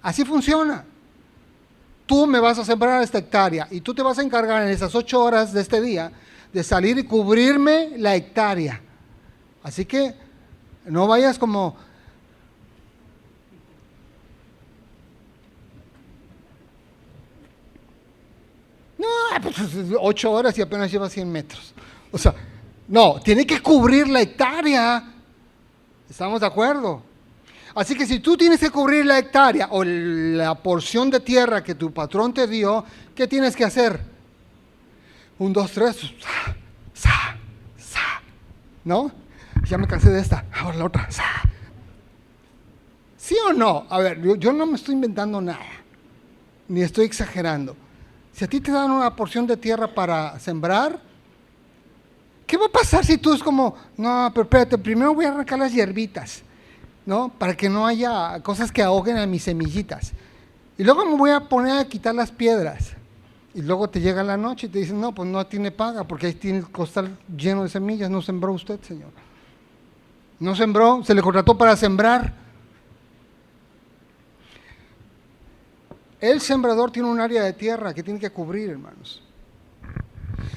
Así funciona. Tú me vas a sembrar esta hectárea y tú te vas a encargar en esas 8 horas de este día de salir y cubrirme la hectárea. Así que no vayas como... No, pues 8 horas y apenas lleva 100 metros. O sea, no, tiene que cubrir la hectárea. ¿Estamos de acuerdo? Así que si tú tienes que cubrir la hectárea o la porción de tierra que tu patrón te dio, ¿qué tienes que hacer? 1, 2, 3, ¿no? Ya me cansé de esta, ahora la otra. ¿Sí o no? A ver, yo no me estoy inventando nada, ni estoy exagerando. Si a ti te dan una porción de tierra para sembrar, ¿qué va a pasar si tú es como, no, pero espérate, primero voy a arrancar las hierbitas, ¿no? Para que no haya cosas que ahoguen a mis semillitas. Y luego me voy a poner a quitar las piedras. Y luego te llega la noche y te dicen, no, pues no tiene paga, porque ahí tiene el costal lleno de semillas. No sembró usted, Señor. No sembró, se le contrató para sembrar. El sembrador tiene un área de tierra que tiene que cubrir, hermanos.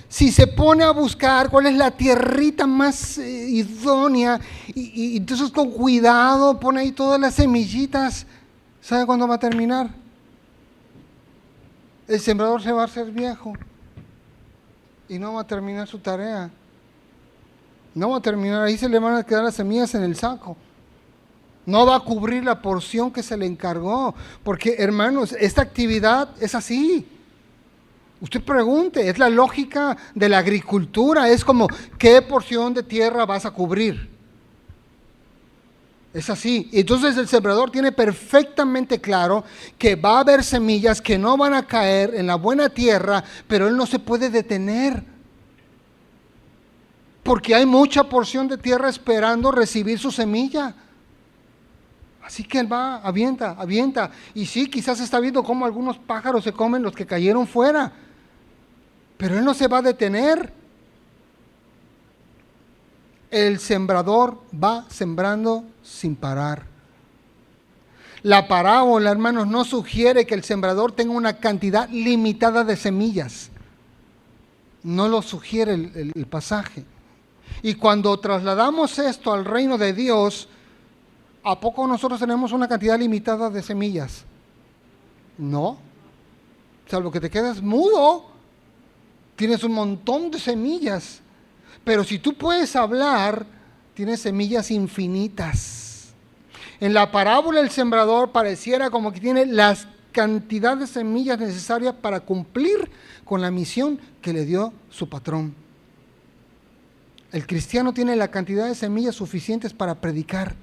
Si se pone a buscar cuál es la tierrita más idónea, y entonces con cuidado pone ahí todas las semillitas, ¿sabe cuándo va a terminar? El sembrador se va a hacer viejo y no va a terminar su tarea. No va a terminar, ahí se le van a quedar las semillas en el saco. No va a cubrir la porción que se le encargó, porque hermanos, esta actividad es así. Usted pregunte, es la lógica de la agricultura, es como, ¿qué porción de tierra vas a cubrir? Es así. Entonces el sembrador tiene perfectamente claro que va a haber semillas que no van a caer en la buena tierra, pero él no se puede detener. Porque hay mucha porción de tierra esperando recibir su semilla. Así que él va, avienta. Y sí, quizás está viendo cómo algunos pájaros se comen los que cayeron fuera. Pero él no se va a detener. El sembrador va sembrando sin parar. La parábola, hermanos, no sugiere que el sembrador tenga una cantidad limitada de semillas. No lo sugiere el pasaje. Y cuando trasladamos esto al reino de Dios, ¿a poco nosotros tenemos una cantidad limitada de semillas? No. Salvo que te quedas mudo, tienes un montón de semillas. Pero si tú puedes hablar, tienes semillas infinitas. En la parábola el sembrador pareciera como que tiene las cantidad de semillas necesarias para cumplir con la misión que le dio su patrón. El cristiano tiene la cantidad de semillas suficientes para predicar,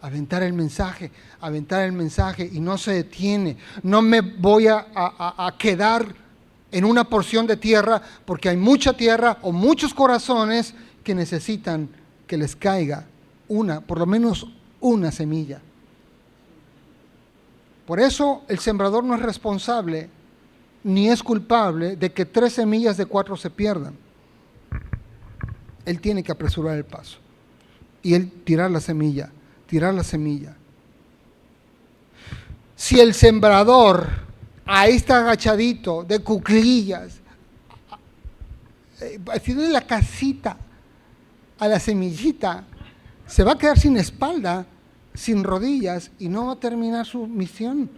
aventar el mensaje y no se detiene. No me voy a quedar en una porción de tierra porque hay mucha tierra o muchos corazones que necesitan que les caiga por lo menos una semilla. Por eso el sembrador no es responsable ni es culpable de que 3 semillas de 4 se pierdan. Él tiene que apresurar el paso y él tirar la semilla. Si el sembrador ahí está agachadito, de cuclillas, haciendo la casita a la semillita, se va a quedar sin espalda, sin rodillas y no va a terminar su misión.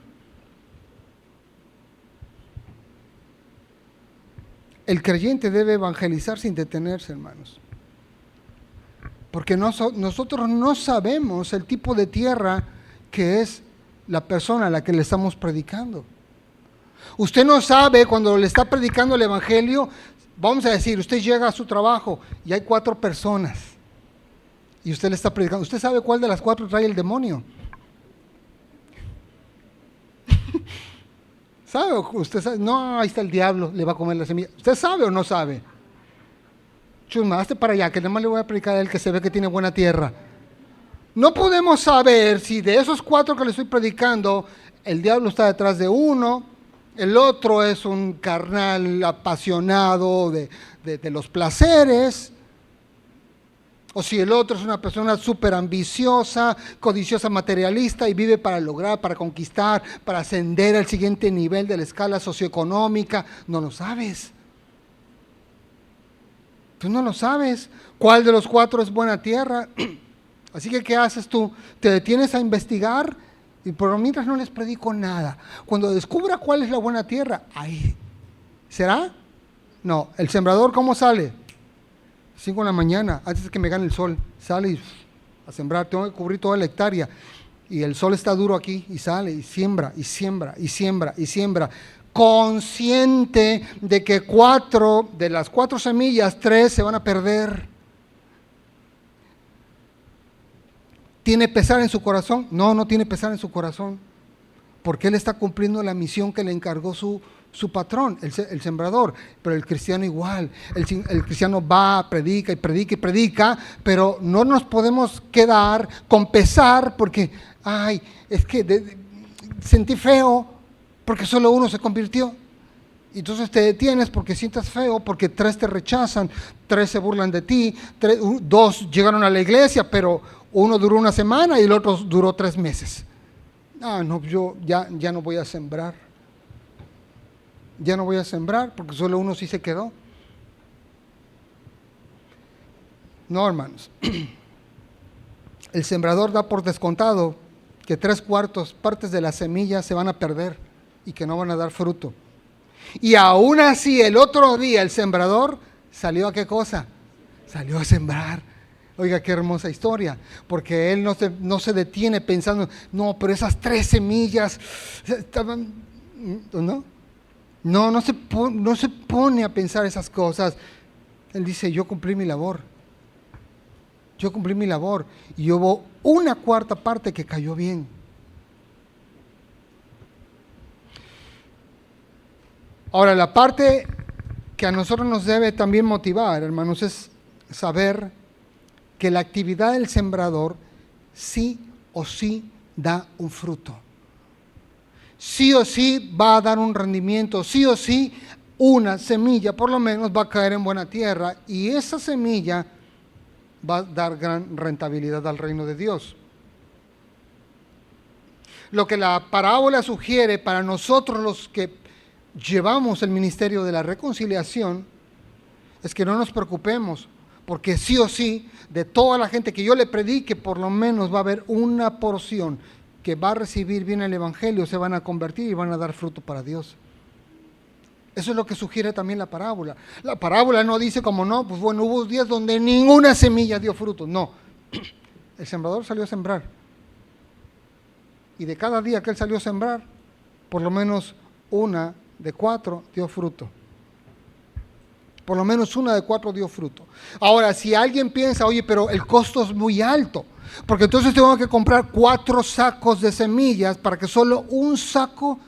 El creyente debe evangelizar sin detenerse, hermanos. Porque nosotros no sabemos el tipo de tierra que es la persona a la que le estamos predicando. Usted no sabe cuando le está predicando el evangelio, vamos a decir, usted llega a su trabajo y hay 4 personas y usted le está predicando. ¿Usted sabe cuál de las 4 trae el demonio? ¿Sabe? Usted sabe, no, ahí está el diablo, le va a comer la semilla. ¿Usted sabe o no sabe? Chusma, hazte para allá, que además le voy a predicar a él que se ve que tiene buena tierra. No podemos saber si de esos 4 que le estoy predicando, el diablo está detrás de uno, el otro es un carnal apasionado de los placeres, o si el otro es una persona súper ambiciosa, codiciosa, materialista y vive para lograr, para conquistar, para ascender al siguiente nivel de la escala socioeconómica. No lo sabes. Tú no lo sabes. ¿Cuál de los 4 es buena tierra? Así que, ¿qué haces tú? Te detienes a investigar y por lo mientras no les predico nada. Cuando descubra cuál es la buena tierra, ahí. ¿Será? No. ¿El sembrador cómo sale? 5 de la mañana, antes de que me gane el sol. Sale y a sembrar, tengo que cubrir toda la hectárea. Y el sol está duro aquí y sale y siembra y siembra y siembra y siembra. Consciente de que de las 4 semillas, 3 se van a perder. ¿Tiene pesar en su corazón? No, no tiene pesar en su corazón. Porque él está cumpliendo la misión que le encargó su patrón, el sembrador. Pero el cristiano igual. El cristiano va, predica y predica y predica, pero no nos podemos quedar con pesar porque, ay, es que sentí feo porque solo uno se convirtió. Y entonces te detienes porque sientas feo, porque 3 te rechazan, 3 se burlan de ti, 2 llegaron a la iglesia, pero uno duró una semana y el otro duró 3 meses. No, yo ya no voy a sembrar. Ya no voy a sembrar porque solo uno sí se quedó. No, hermanos. El sembrador da por descontado que 3/4 partes de las semillas se van a perder y que no van a dar fruto. Y aún así, el otro día el sembrador salió a ¿qué cosa? Salió a sembrar. Oiga, qué hermosa historia, porque él no se detiene pensando, no, pero esas 3 semillas estaban, ¿no? No se pone a pensar esas cosas. Él dice, yo cumplí mi labor. Yo cumplí mi labor y hubo 1/4 parte que cayó bien. Ahora, la parte que a nosotros nos debe también motivar, hermanos, es saber que la actividad del sembrador sí o sí da un fruto. Sí o sí va a dar un rendimiento, sí o sí una semilla por lo menos va a caer en buena tierra y esa semilla va a dar gran rentabilidad al reino de Dios. Lo que la parábola sugiere para nosotros los que llevamos el ministerio de la reconciliación es que no nos preocupemos, porque sí o sí, de toda la gente que yo le predique, por lo menos va a haber una porción que va a recibir bien el evangelio, se van a convertir y van a dar fruto para Dios. Eso es lo que sugiere también la parábola. La parábola no dice como no, pues bueno, hubo días donde ninguna semilla dio fruto. No, el sembrador salió a sembrar. Y de cada día que él salió a sembrar, por lo menos 1 de 4 dio fruto. Por lo menos 1 de 4 dio fruto. Ahora, si alguien piensa, oye, pero el costo es muy alto, porque entonces tengo que comprar 4 sacos de semillas para que solo un saco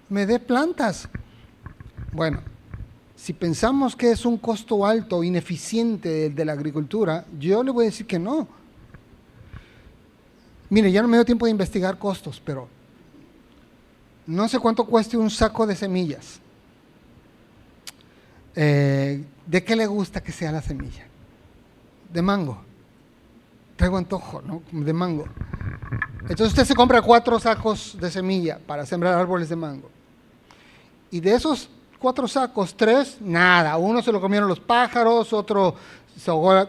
me dé plantas. Bueno, si pensamos que es un costo alto, ineficiente de la agricultura, yo le voy a decir que no. Mire, ya no me dio tiempo de investigar costos, pero no sé cuánto cueste un saco de semillas. ¿De qué le gusta que sea la semilla? De mango. Traigo antojo, ¿no? De mango. Entonces usted se compra 4 sacos de semilla para sembrar árboles de mango. Y de esos 4 sacos, 3, nada. Uno se lo comieron los pájaros, otro se ahogó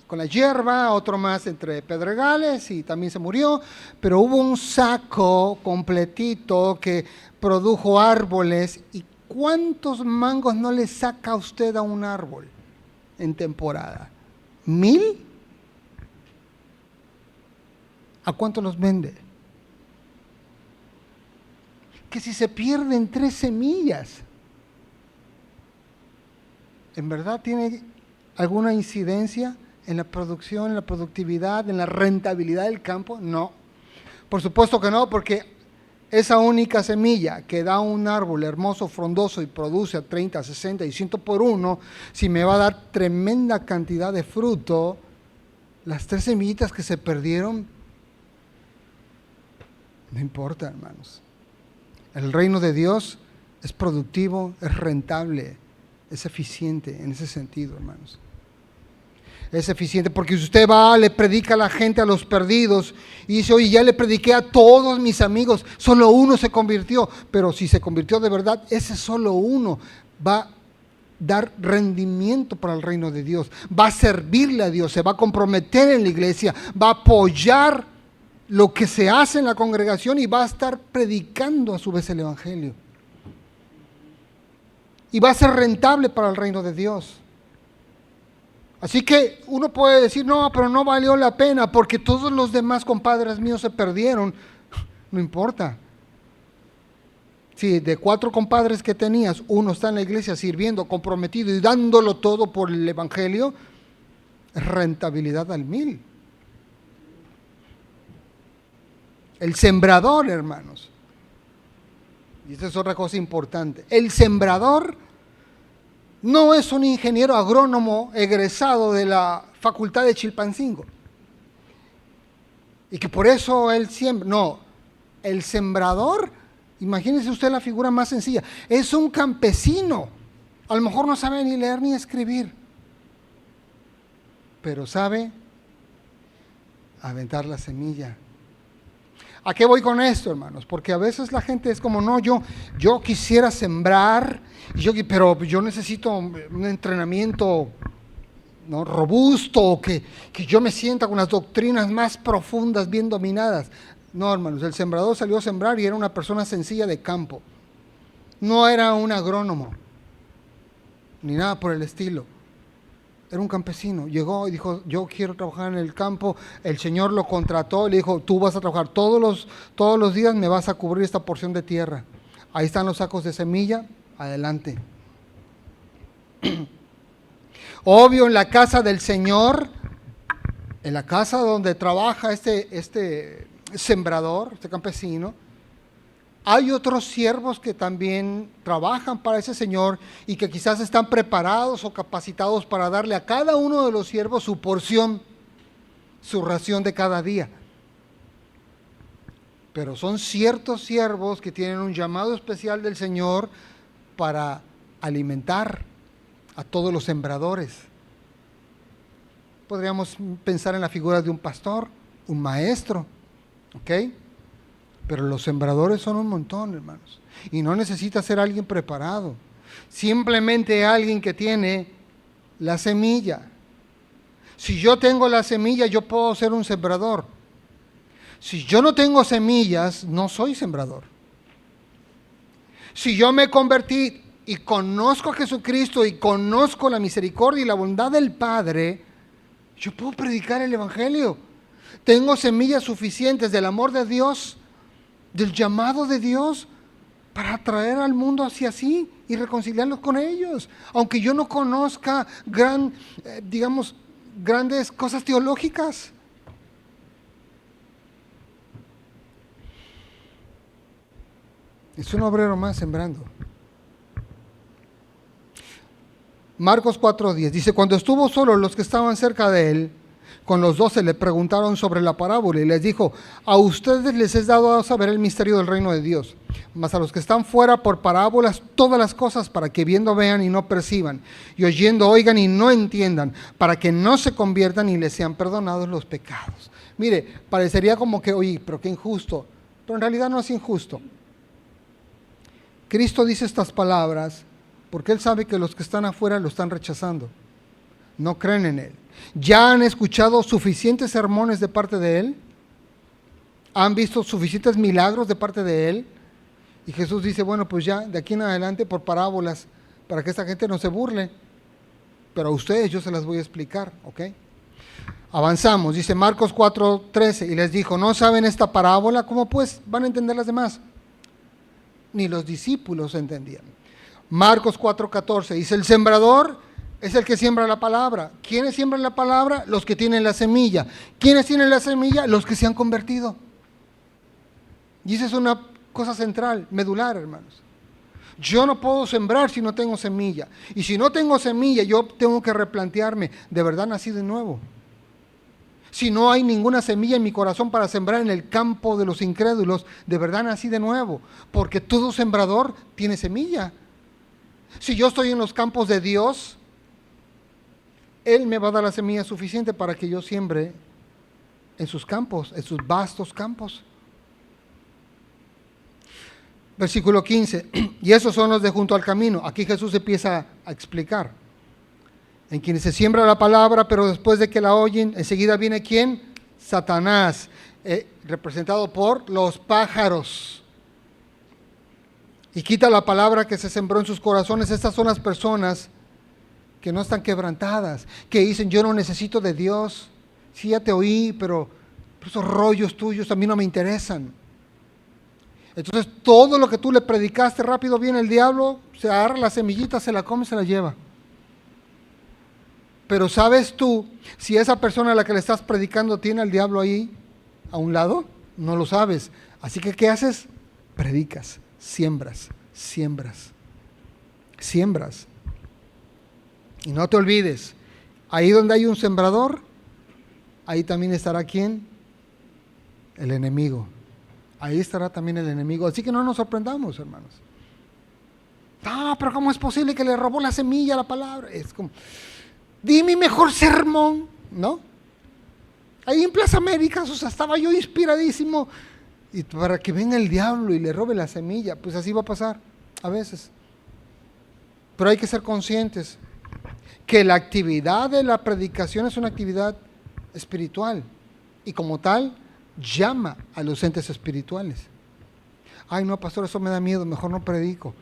con la hierba, otro más entre pedregales y también se murió. Pero hubo un saco completito que produjo árboles. ¿Y cuántos mangos no le saca usted a un árbol en temporada? ¿1000? ¿A cuánto los vende? Que si se pierden 3 semillas, ¿en verdad tiene alguna incidencia en la producción, en la productividad, en la rentabilidad del campo? No. Por supuesto que no, porque esa única semilla que da un árbol hermoso, frondoso y produce a 30, 60 y 100 por 1, si me va a dar tremenda cantidad de fruto, las 3 semillitas que se perdieron, no importa, hermanos. El reino de Dios es productivo, es rentable, es eficiente en ese sentido, hermanos. Es eficiente porque si usted va, le predica a la gente, a los perdidos, y dice, oye, ya le prediqué a todos mis amigos, solo uno se convirtió, pero si se convirtió de verdad, ese solo uno va a dar rendimiento para el reino de Dios, va a servirle a Dios, se va a comprometer en la iglesia, va a apoyar lo que se hace en la congregación y va a estar predicando a su vez el evangelio. Y va a ser rentable para el reino de Dios. Así que uno puede decir, no, pero no valió la pena porque todos los demás compadres míos se perdieron. No importa. Si de 4 compadres que tenías, uno está en la iglesia sirviendo, comprometido y dándolo todo por el evangelio, rentabilidad al 1000. El sembrador, hermanos. Y esta es otra cosa importante. El sembrador no es un ingeniero agrónomo egresado de la facultad de Chilpancingo. Y que por eso él siembra. No, el sembrador, imagínense usted la figura más sencilla, es un campesino. A lo mejor no sabe ni leer ni escribir, pero sabe aventar la semilla. ¿A qué voy con esto, hermanos? Porque a veces la gente es como, no, yo quisiera sembrar, pero yo necesito un entrenamiento, ¿no?, robusto, que yo me sienta con las doctrinas más profundas, bien dominadas. No, hermanos, el sembrador salió a sembrar y era una persona sencilla de campo. No era un agrónomo, ni nada por el estilo. Era un campesino, llegó y dijo, yo quiero trabajar en el campo. El Señor lo contrató y le dijo, tú vas a trabajar todos los días, me vas a cubrir esta porción de tierra. Ahí están los sacos de semilla, adelante. Obvio, en la casa del Señor, en la casa donde trabaja este sembrador, este campesino, hay otros siervos que también trabajan para ese Señor y que quizás están preparados o capacitados para darle a cada uno de los siervos su porción, su ración de cada día. Pero son ciertos siervos que tienen un llamado especial del Señor para alimentar a todos los sembradores. Podríamos pensar en la figura de un pastor, un maestro, ¿ok? Pero los sembradores son un montón, hermanos. Y no necesita ser alguien preparado. Simplemente alguien que tiene la semilla. Si yo tengo la semilla, yo puedo ser un sembrador. Si yo no tengo semillas, no soy sembrador. Si yo me convertí y conozco a Jesucristo y conozco la misericordia y la bondad del Padre, yo puedo predicar el Evangelio. Tengo semillas suficientes del amor de Dios, del llamado de Dios, para atraer al mundo hacia sí y reconciliarlos con ellos. Aunque yo no conozca grandes cosas teológicas. Es un obrero más sembrando. Marcos 4:10 dice, cuando estuvo solo, los que estaban cerca de él, con los 12, le preguntaron sobre la parábola y les dijo, a ustedes les es dado a saber el misterio del reino de Dios, mas a los que están fuera por parábolas todas las cosas, para que viendo vean y no perciban, y oyendo oigan y no entiendan, para que no se conviertan y les sean perdonados los pecados. Mire, parecería como que, oye, pero qué injusto, pero en realidad no es injusto. Cristo dice estas palabras porque Él sabe que los que están afuera lo están rechazando, no creen en Él. ¿Ya han escuchado suficientes sermones de parte de Él? ¿Han visto suficientes milagros de parte de Él? Y Jesús dice, bueno, pues ya de aquí en adelante por parábolas, para que esta gente no se burle, pero a ustedes yo se las voy a explicar, ¿ok? Avanzamos, dice Marcos 4:13, y les dijo, ¿no saben esta parábola? ¿Cómo pues van a entender las demás? Ni los discípulos entendían. Marcos 4:14, dice, el sembrador es el que siembra la palabra. ¿Quiénes siembran la palabra? Los que tienen la semilla. ¿Quiénes tienen la semilla? Los que se han convertido. Y esa es una cosa central, medular, hermanos. Yo no puedo sembrar si no tengo semilla. Y si no tengo semilla, yo tengo que replantearme, ¿de verdad nací de nuevo? Si no hay ninguna semilla en mi corazón para sembrar en el campo de los incrédulos, ¿de verdad nací de nuevo? Porque todo sembrador tiene semilla. Si yo estoy en los campos de Dios, Él me va a dar la semilla suficiente para que yo siembre en sus campos, en sus vastos campos. Versículo 15, y esos son los de junto al camino. Aquí Jesús empieza a explicar. En quienes se siembra la palabra, pero después de que la oyen, enseguida viene ¿quién? Satanás, representado por los pájaros. Y quita la palabra que se sembró en sus corazones. Estas son las personas que no están quebrantadas, que dicen yo no necesito de Dios, sí ya te oí, pero esos rollos tuyos a mí no me interesan. Entonces todo lo que tú le predicaste, rápido viene el diablo, se agarra la semillita, se la come, se la lleva. Pero ¿sabes tú si esa persona a la que le estás predicando tiene al diablo ahí a un lado? No lo sabes. Así que ¿qué haces? Predicas, siembras, siembras, siembras. Y no te olvides, ahí donde hay un sembrador, ahí también estará ¿quién? El enemigo. Ahí estará también el enemigo. Así que no nos sorprendamos, hermanos. No, pero ¿cómo es posible que le robó la semilla a la palabra? Es como, di mi mejor sermón, ¿no? Ahí en Plaza América, o sea, estaba yo inspiradísimo. Y para que venga el diablo y le robe la semilla, pues así va a pasar a veces. Pero hay que ser conscientes que la actividad de la predicación es una actividad espiritual y como tal llama a los entes espirituales. Ay no, pastor, eso me da miedo, mejor no predico.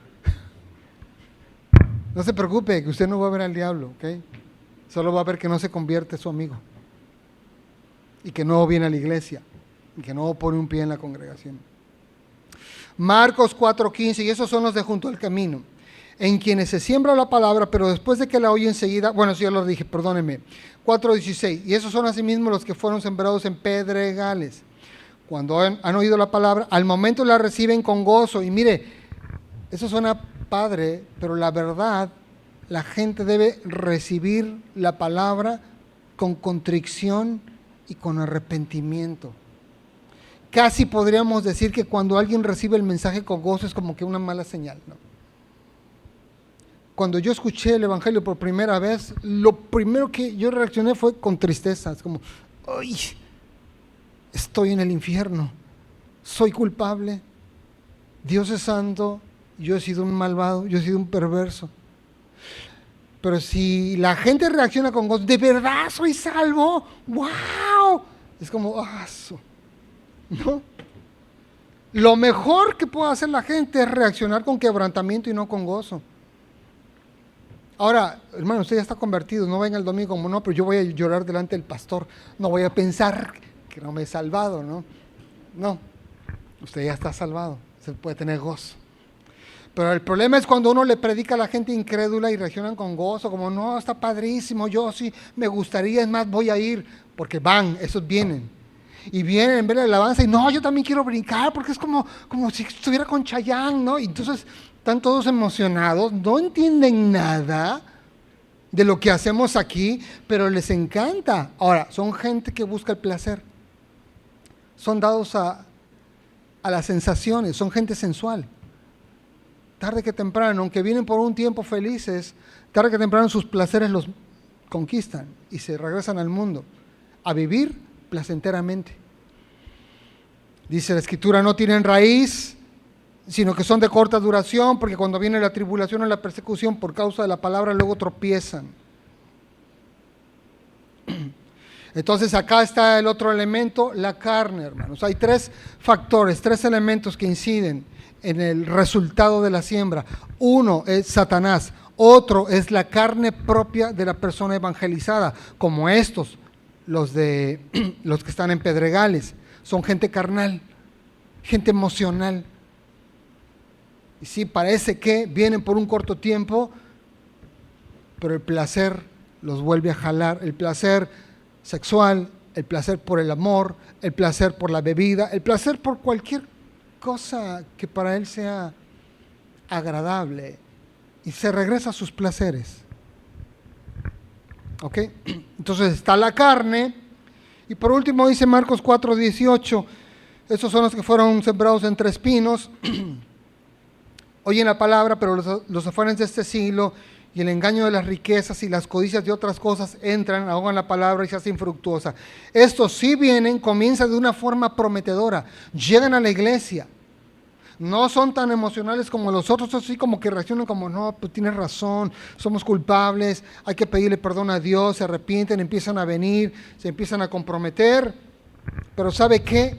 No se preocupe, que usted no va a ver al diablo, ¿ok? Solo va a ver que no se convierte su amigo y que no viene a la iglesia y que no pone un pie en la congregación. Marcos 4:15, y esos son los de junto al camino, en quienes se siembra la palabra, pero después de que la oye enseguida, bueno, sí, ya lo dije, perdónenme, 4:16, y esos son asimismo los que fueron sembrados en pedregales. Cuando han oído la palabra, al momento la reciben con gozo. Y mire, eso suena padre, pero la verdad, la gente debe recibir la palabra con contrición y con arrepentimiento. Casi podríamos decir que cuando alguien recibe el mensaje con gozo es como que una mala señal, ¿no? Cuando yo escuché el Evangelio por primera vez, lo primero que yo reaccioné fue con tristeza. Es como, ¡ay! Estoy en el infierno, soy culpable, Dios es santo, yo he sido un malvado, yo he sido un perverso. Pero si la gente reacciona con gozo, ¿de verdad soy salvo? ¡Wow! Es como, ¿no? Lo mejor que puede hacer la gente es reaccionar con quebrantamiento y no con gozo. Ahora, hermano, usted ya está convertido, no venga el domingo como no, pero yo voy a llorar delante del pastor, no voy a pensar que no me he salvado, ¿no? No, usted ya está salvado, se puede tener gozo. Pero el problema es cuando uno le predica a la gente incrédula y reaccionan con gozo, como no, está padrísimo, yo sí me gustaría, es más, voy a ir, porque van, esos vienen. Y vienen en ver la alabanza y no, yo también quiero brincar, porque es como si estuviera con Chayanne, ¿no? Y entonces están todos emocionados, no entienden nada de lo que hacemos aquí, pero les encanta. Ahora, son gente que busca el placer. Son dados a las sensaciones, son gente sensual. Tarde que temprano, aunque vienen por un tiempo felices, tarde que temprano sus placeres los conquistan y se regresan al mundo a vivir placenteramente. Dice la Escritura, no tienen raíz, sino que son de corta duración, porque cuando viene la tribulación o la persecución por causa de la palabra, luego tropiezan. Entonces acá está el otro elemento, la carne, hermanos. Hay tres factores, tres elementos que inciden en el resultado de la siembra. Uno es Satanás, otro es la carne propia de la persona evangelizada, como estos, los que están en pedregales. Son gente carnal, gente emocional. Y sí, parece que vienen por un corto tiempo, pero el placer los vuelve a jalar, el placer sexual, el placer por el amor, el placer por la bebida, el placer por cualquier cosa que para él sea agradable, y se regresa a sus placeres. ¿Ok? Entonces está la carne, y por último dice Marcos 4:18, esos son los que fueron sembrados entre espinos, oyen la palabra, pero los afanes de este siglo y el engaño de las riquezas y las codicias de otras cosas entran, ahogan la palabra y se hacen infructuosa. Estos sí vienen, comienzan de una forma prometedora, llegan a la iglesia, no son tan emocionales como los otros, así como que reaccionan como, no, pues tienes razón, somos culpables, hay que pedirle perdón a Dios, se arrepienten, empiezan a venir, se empiezan a comprometer, pero ¿sabe qué?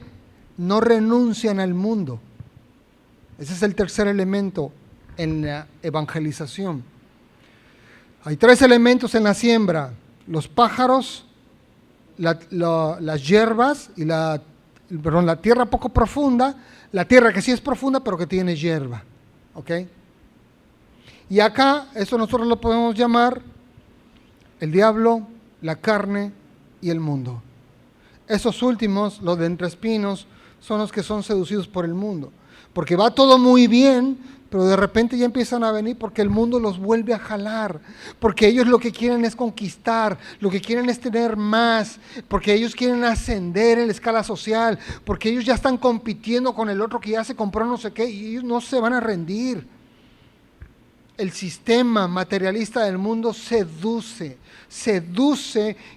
No renuncian al mundo. Ese es el tercer elemento en la evangelización. Hay tres elementos en la siembra: los pájaros, las hierbas y la tierra poco profunda, la tierra que sí es profunda pero que tiene hierba. ¿Ok? Y acá, eso nosotros lo podemos llamar el diablo, la carne y el mundo. Esos últimos, los de entre espinos, son los que son seducidos por el mundo. Porque va todo muy bien, pero de repente ya empiezan a venir porque el mundo los vuelve a jalar. Porque ellos lo que quieren es conquistar, lo que quieren es tener más, porque ellos quieren ascender en la escala social, porque ellos ya están compitiendo con el otro que ya se compró no sé qué y ellos no se van a rendir. El sistema materialista del mundo seduce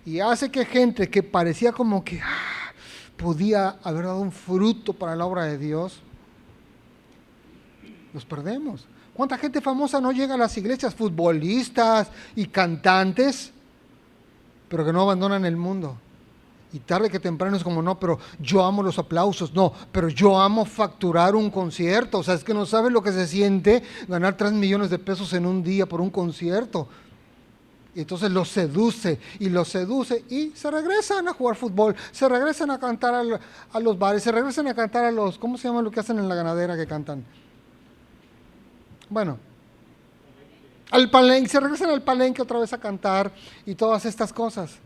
y hace que gente que parecía como que podía haber dado un fruto para la obra de Dios, los perdemos. ¿Cuánta gente famosa no llega a las iglesias? Futbolistas y cantantes, pero que no abandonan el mundo. Y tarde que temprano es como, no, pero yo amo los aplausos, no, pero yo amo facturar un concierto. O sea, es que no sabes lo que se siente ganar 3 millones de pesos en un día por un concierto. Y entonces los seduce y se regresan a jugar fútbol, se regresan a cantar a los bares, se regresan a cantar a los, ¿cómo se llama lo que hacen en la ganadera que cantan? Bueno, al palenque, se regresan al palenque otra vez a cantar y todas estas cosas.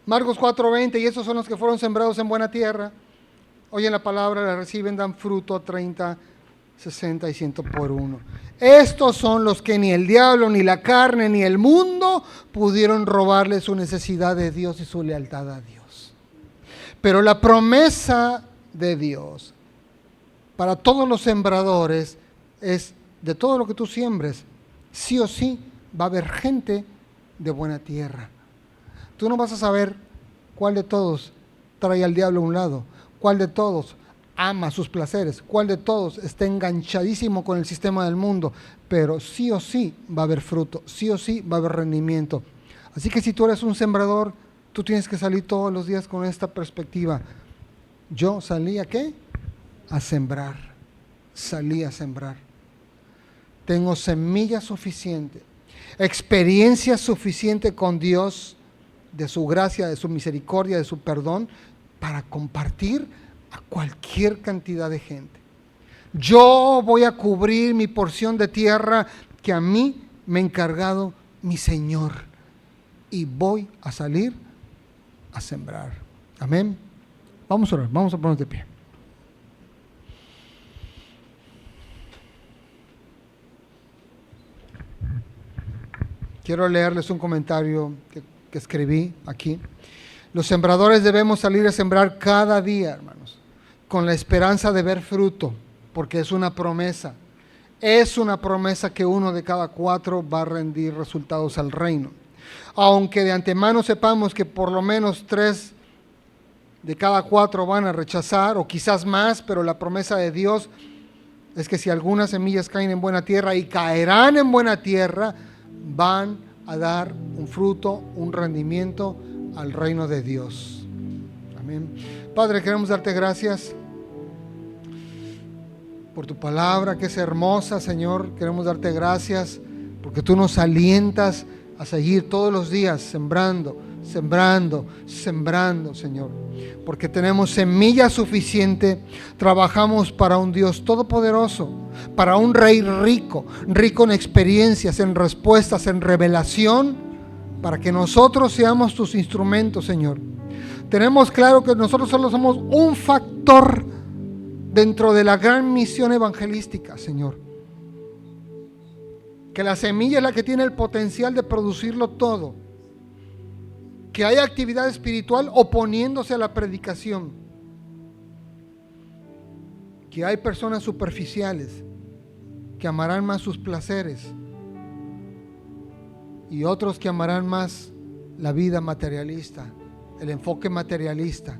Marcos 4:20, y esos son los que fueron sembrados en buena tierra, oyen la palabra, la reciben, dan fruto 30, 60 y 100 por uno. Estos son los que ni el diablo, ni la carne, ni el mundo pudieron robarle su necesidad de Dios y su lealtad a Dios. Pero la promesa de Dios para todos los sembradores es: de todo lo que tú siembres, sí o sí va a haber gente de buena tierra. Tú no vas a saber cuál de todos trae al diablo a un lado, cuál de todos ama sus placeres, cuál de todos está enganchadísimo con el sistema del mundo, pero sí o sí va a haber fruto, sí o sí va a haber rendimiento. Así que si tú eres un sembrador, tú tienes que salir todos los días con esta perspectiva. Yo salí ¿a qué? A sembrar. Salí a sembrar. Tengo semilla suficiente, experiencia suficiente con Dios, de su gracia, de su misericordia, de su perdón, para compartir a cualquier cantidad de gente. Yo voy a cubrir mi porción de tierra que a mí me ha encargado mi Señor, y voy a salir a sembrar. Amén. Vamos a orar, vamos a ponernos de pie. Quiero leerles un comentario que escribí aquí. Los sembradores debemos salir a sembrar cada día, hermanos, con la esperanza de ver fruto, porque es una promesa. Es una promesa que 1 de cada 4 va a rendir resultados al reino. Aunque de antemano sepamos que por lo menos 3 de cada 4 van a rechazar, o quizás más, pero la promesa de Dios es que si algunas semillas caen en buena tierra y caerán en buena tierra, van a dar un fruto, un rendimiento al reino de Dios. Amén. Padre, queremos darte gracias por tu palabra, que es hermosa, Señor. Queremos darte gracias porque tú nos alientas a seguir todos los días sembrando, Señor. Porque tenemos semilla suficiente, trabajamos para un Dios todopoderoso, para un Rey rico en experiencias, en respuestas, en revelación, para que nosotros seamos tus instrumentos, Señor. Tenemos claro que nosotros solo somos un factor dentro de la gran misión evangelística, Señor. Que la semilla es la que tiene el potencial de producirlo todo. Que hay actividad espiritual oponiéndose a la predicación. Que hay personas superficiales que amarán más sus placeres y otros que amarán más la vida materialista, el enfoque materialista.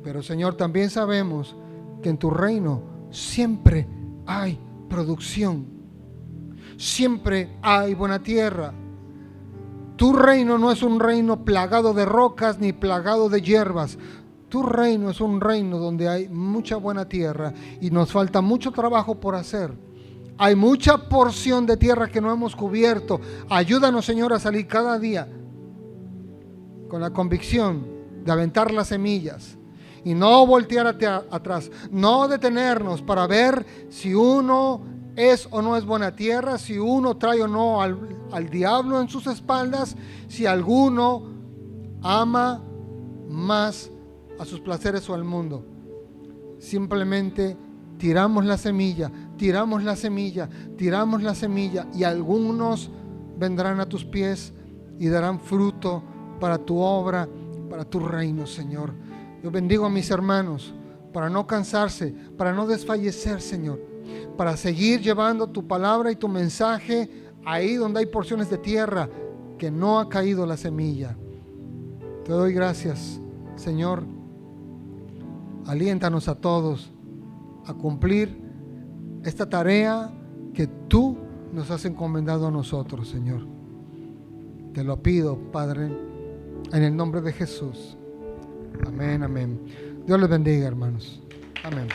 Pero, Señor, también sabemos que en tu reino siempre hay producción, siempre hay buena tierra. Tu reino no es un reino plagado de rocas ni plagado de hierbas. Tu reino es un reino donde hay mucha buena tierra y nos falta mucho trabajo por hacer. Hay mucha porción de tierra que no hemos cubierto. Ayúdanos, Señor, a salir cada día con la convicción de aventar las semillas y no voltear atrás, no detenernos para ver si uno es o no es buena tierra, si uno trae o no al diablo en sus espaldas, si alguno ama más a sus placeres o al mundo. Simplemente tiramos la semilla, tiramos la semilla, tiramos la semilla, y algunos vendrán a tus pies y darán fruto para tu obra, para tu reino, Señor. Yo bendigo a mis hermanos para no cansarse, para no desfallecer, Señor, para seguir llevando tu palabra y tu mensaje ahí donde hay porciones de tierra que no ha caído la semilla. Te doy gracias, Señor. Aliéntanos a todos a cumplir esta tarea que tú nos has encomendado a nosotros, Señor. Te lo pido, Padre, en el nombre de Jesús. Amén, amén. Dios les bendiga, hermanos. Amén.